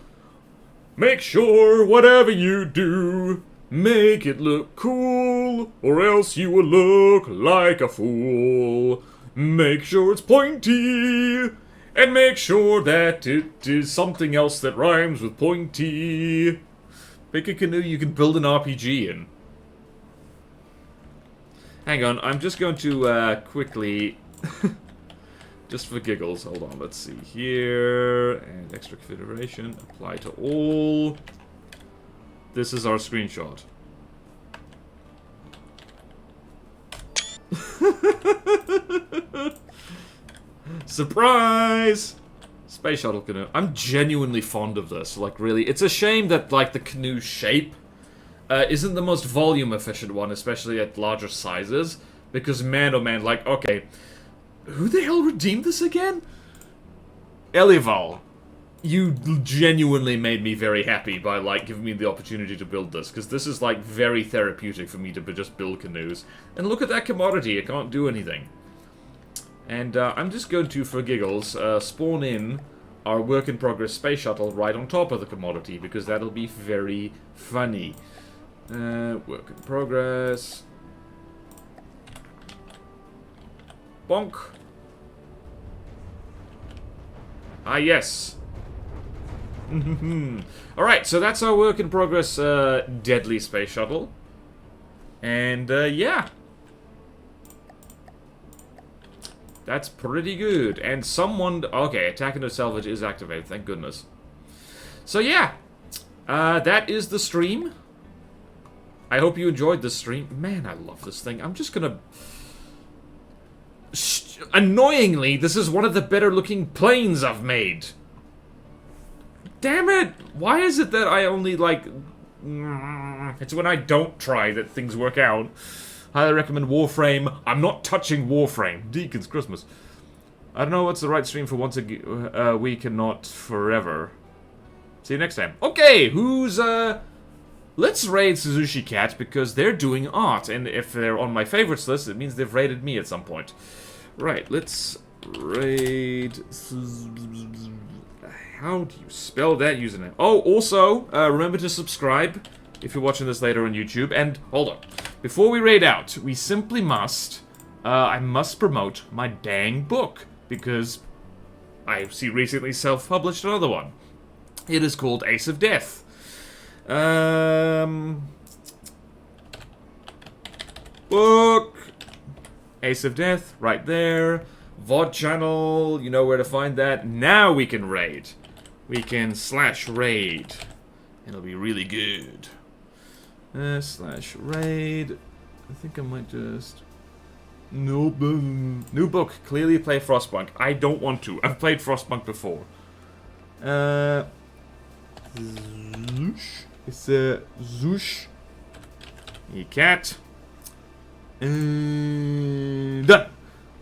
make sure whatever you do, make it look cool, or else you will look like a fool. Make sure it's pointy, and make sure that it is something else that rhymes with pointy. Make a canoe you can build an RPG in. Hang on, I'm just going to quickly, just for giggles, hold on, let's see here, and extra configuration, apply to all. This is our screenshot. Surprise! Space shuttle canoe. I'm genuinely fond of this, like really. It's a shame that like the canoe shape isn't the most volume efficient one, especially at larger sizes. Because man oh man, like, okay. Who the hell redeemed this again? Elival. You genuinely made me very happy by, like, giving me the opportunity to build this. Because this is, like, very therapeutic for me to just build canoes. And look at that commodity, it can't do anything. And I'm just going to, for giggles, spawn in our work-in-progress space shuttle right on top of the commodity. Because that'll be very funny. Work-in-progress. Bonk. Ah, yes. Alright, so that's our work-in-progress deadly space shuttle. And, yeah. That's pretty good. And someone... Okay, attack into salvage is activated, thank goodness. So, yeah. That is the stream. I hope you enjoyed this stream. Man, I love this thing. I'm just gonna... Annoyingly, this is one of the better-looking planes I've made. Damn it! Why is it that I only, like... It's when I don't try that things work out. Highly recommend Warframe. I'm not touching Warframe. Deacon's Christmas. I don't know what's the right stream for once a week and not forever. See you next time. Okay, who's, let's raid Suzushi Cat, because they're doing art, and if they're on my favorites list, it means they've raided me at some point. Right, let's raid... How do you spell that username? Oh, also, remember to subscribe if you're watching this later on YouTube, and, hold on. Before we raid out, we simply must, I must promote my dang book, because I see recently self-published another one. It is called Ace of Death. Book! Ace of Death, right there. VOD channel, you know where to find that. Now we can raid. We can /raid. It'll be really good. /raid. I think I might just... Nope. New book. Clearly play Frostpunk. I don't want to. I've played Frostpunk before. It's a Zoosh. Cat. Done.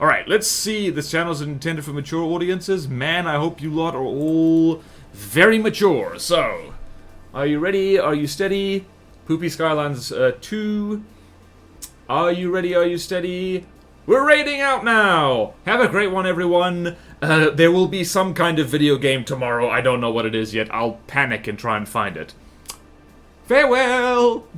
Alright, let's see. This channel is intended for mature audiences. Man, I hope you lot are all very mature. So, are you ready? Are you steady? Poopy Skylines 2. Are you ready? Are you steady? We're raiding out now! Have a great one, everyone. There will be some kind of video game tomorrow. I don't know what it is yet. I'll panic and try and find it. Farewell!